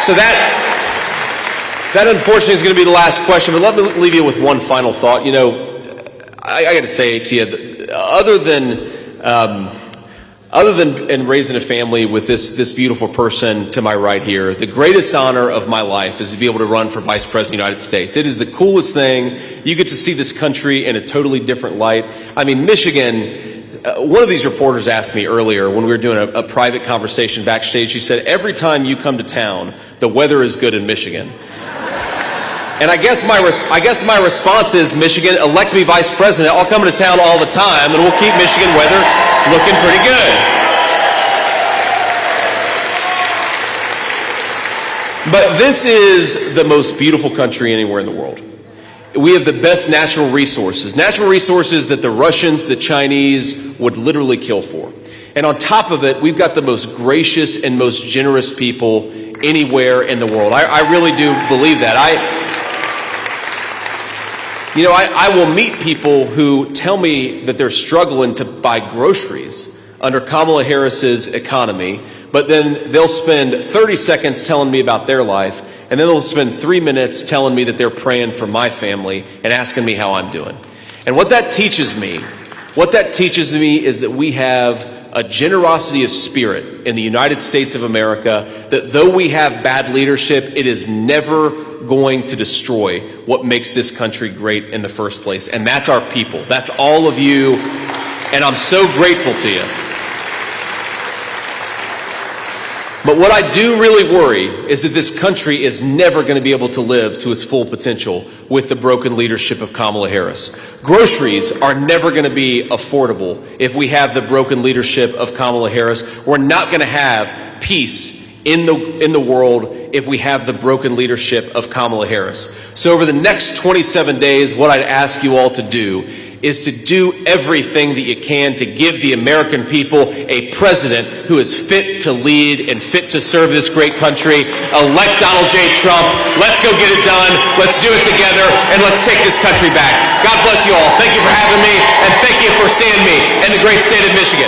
So that unfortunately is going to be the last question, but let me leave you with one final thought. You know, I got to say to you, other than raising a family with this beautiful person to my right here, the greatest honor of my life is to be able to run for Vice President of the United States. It is the coolest thing. You get to see this country in a totally different light. I mean, Michigan. One of these reporters asked me earlier when we were doing a private conversation backstage, she said, every time you come to town, the weather is good in Michigan. And I guess my response is, Michigan, elect me vice president. I'll come to town all the time, and we'll keep Michigan weather looking pretty good. But this is the most beautiful country anywhere in the world. We have the best natural resources that the Russians, the Chinese would literally kill for. And on top of it, we've got the most gracious and most generous people anywhere in the world. I really do believe that. I will meet people who tell me that they're struggling to buy groceries under Kamala Harris's economy, but then they'll spend 30 seconds telling me about their life, and then they'll spend 3 minutes telling me that they're praying for my family and asking me how I'm doing. And what that teaches me is that we have a generosity of spirit in the United States of America, that though we have bad leadership, it is never going to destroy what makes this country great in the first place. And that's our people. That's all of you. And I'm so grateful to you. But what I do really worry is that this country is never going to be able to live to its full potential with the broken leadership of Kamala Harris. Groceries are never going to be affordable if we have the broken leadership of Kamala Harris. We're not going to have peace in the world if we have the broken leadership of Kamala Harris. So over the next 27 days, what I'd ask you all to do is to do everything that you can to give the American people a president who is fit to lead and fit to serve this great country. Elect Donald J. Trump. Let's go get it done. Let's do it together, and let's take this country back. God bless you all. Thank you for having me, and thank you for seeing me in the great state of Michigan.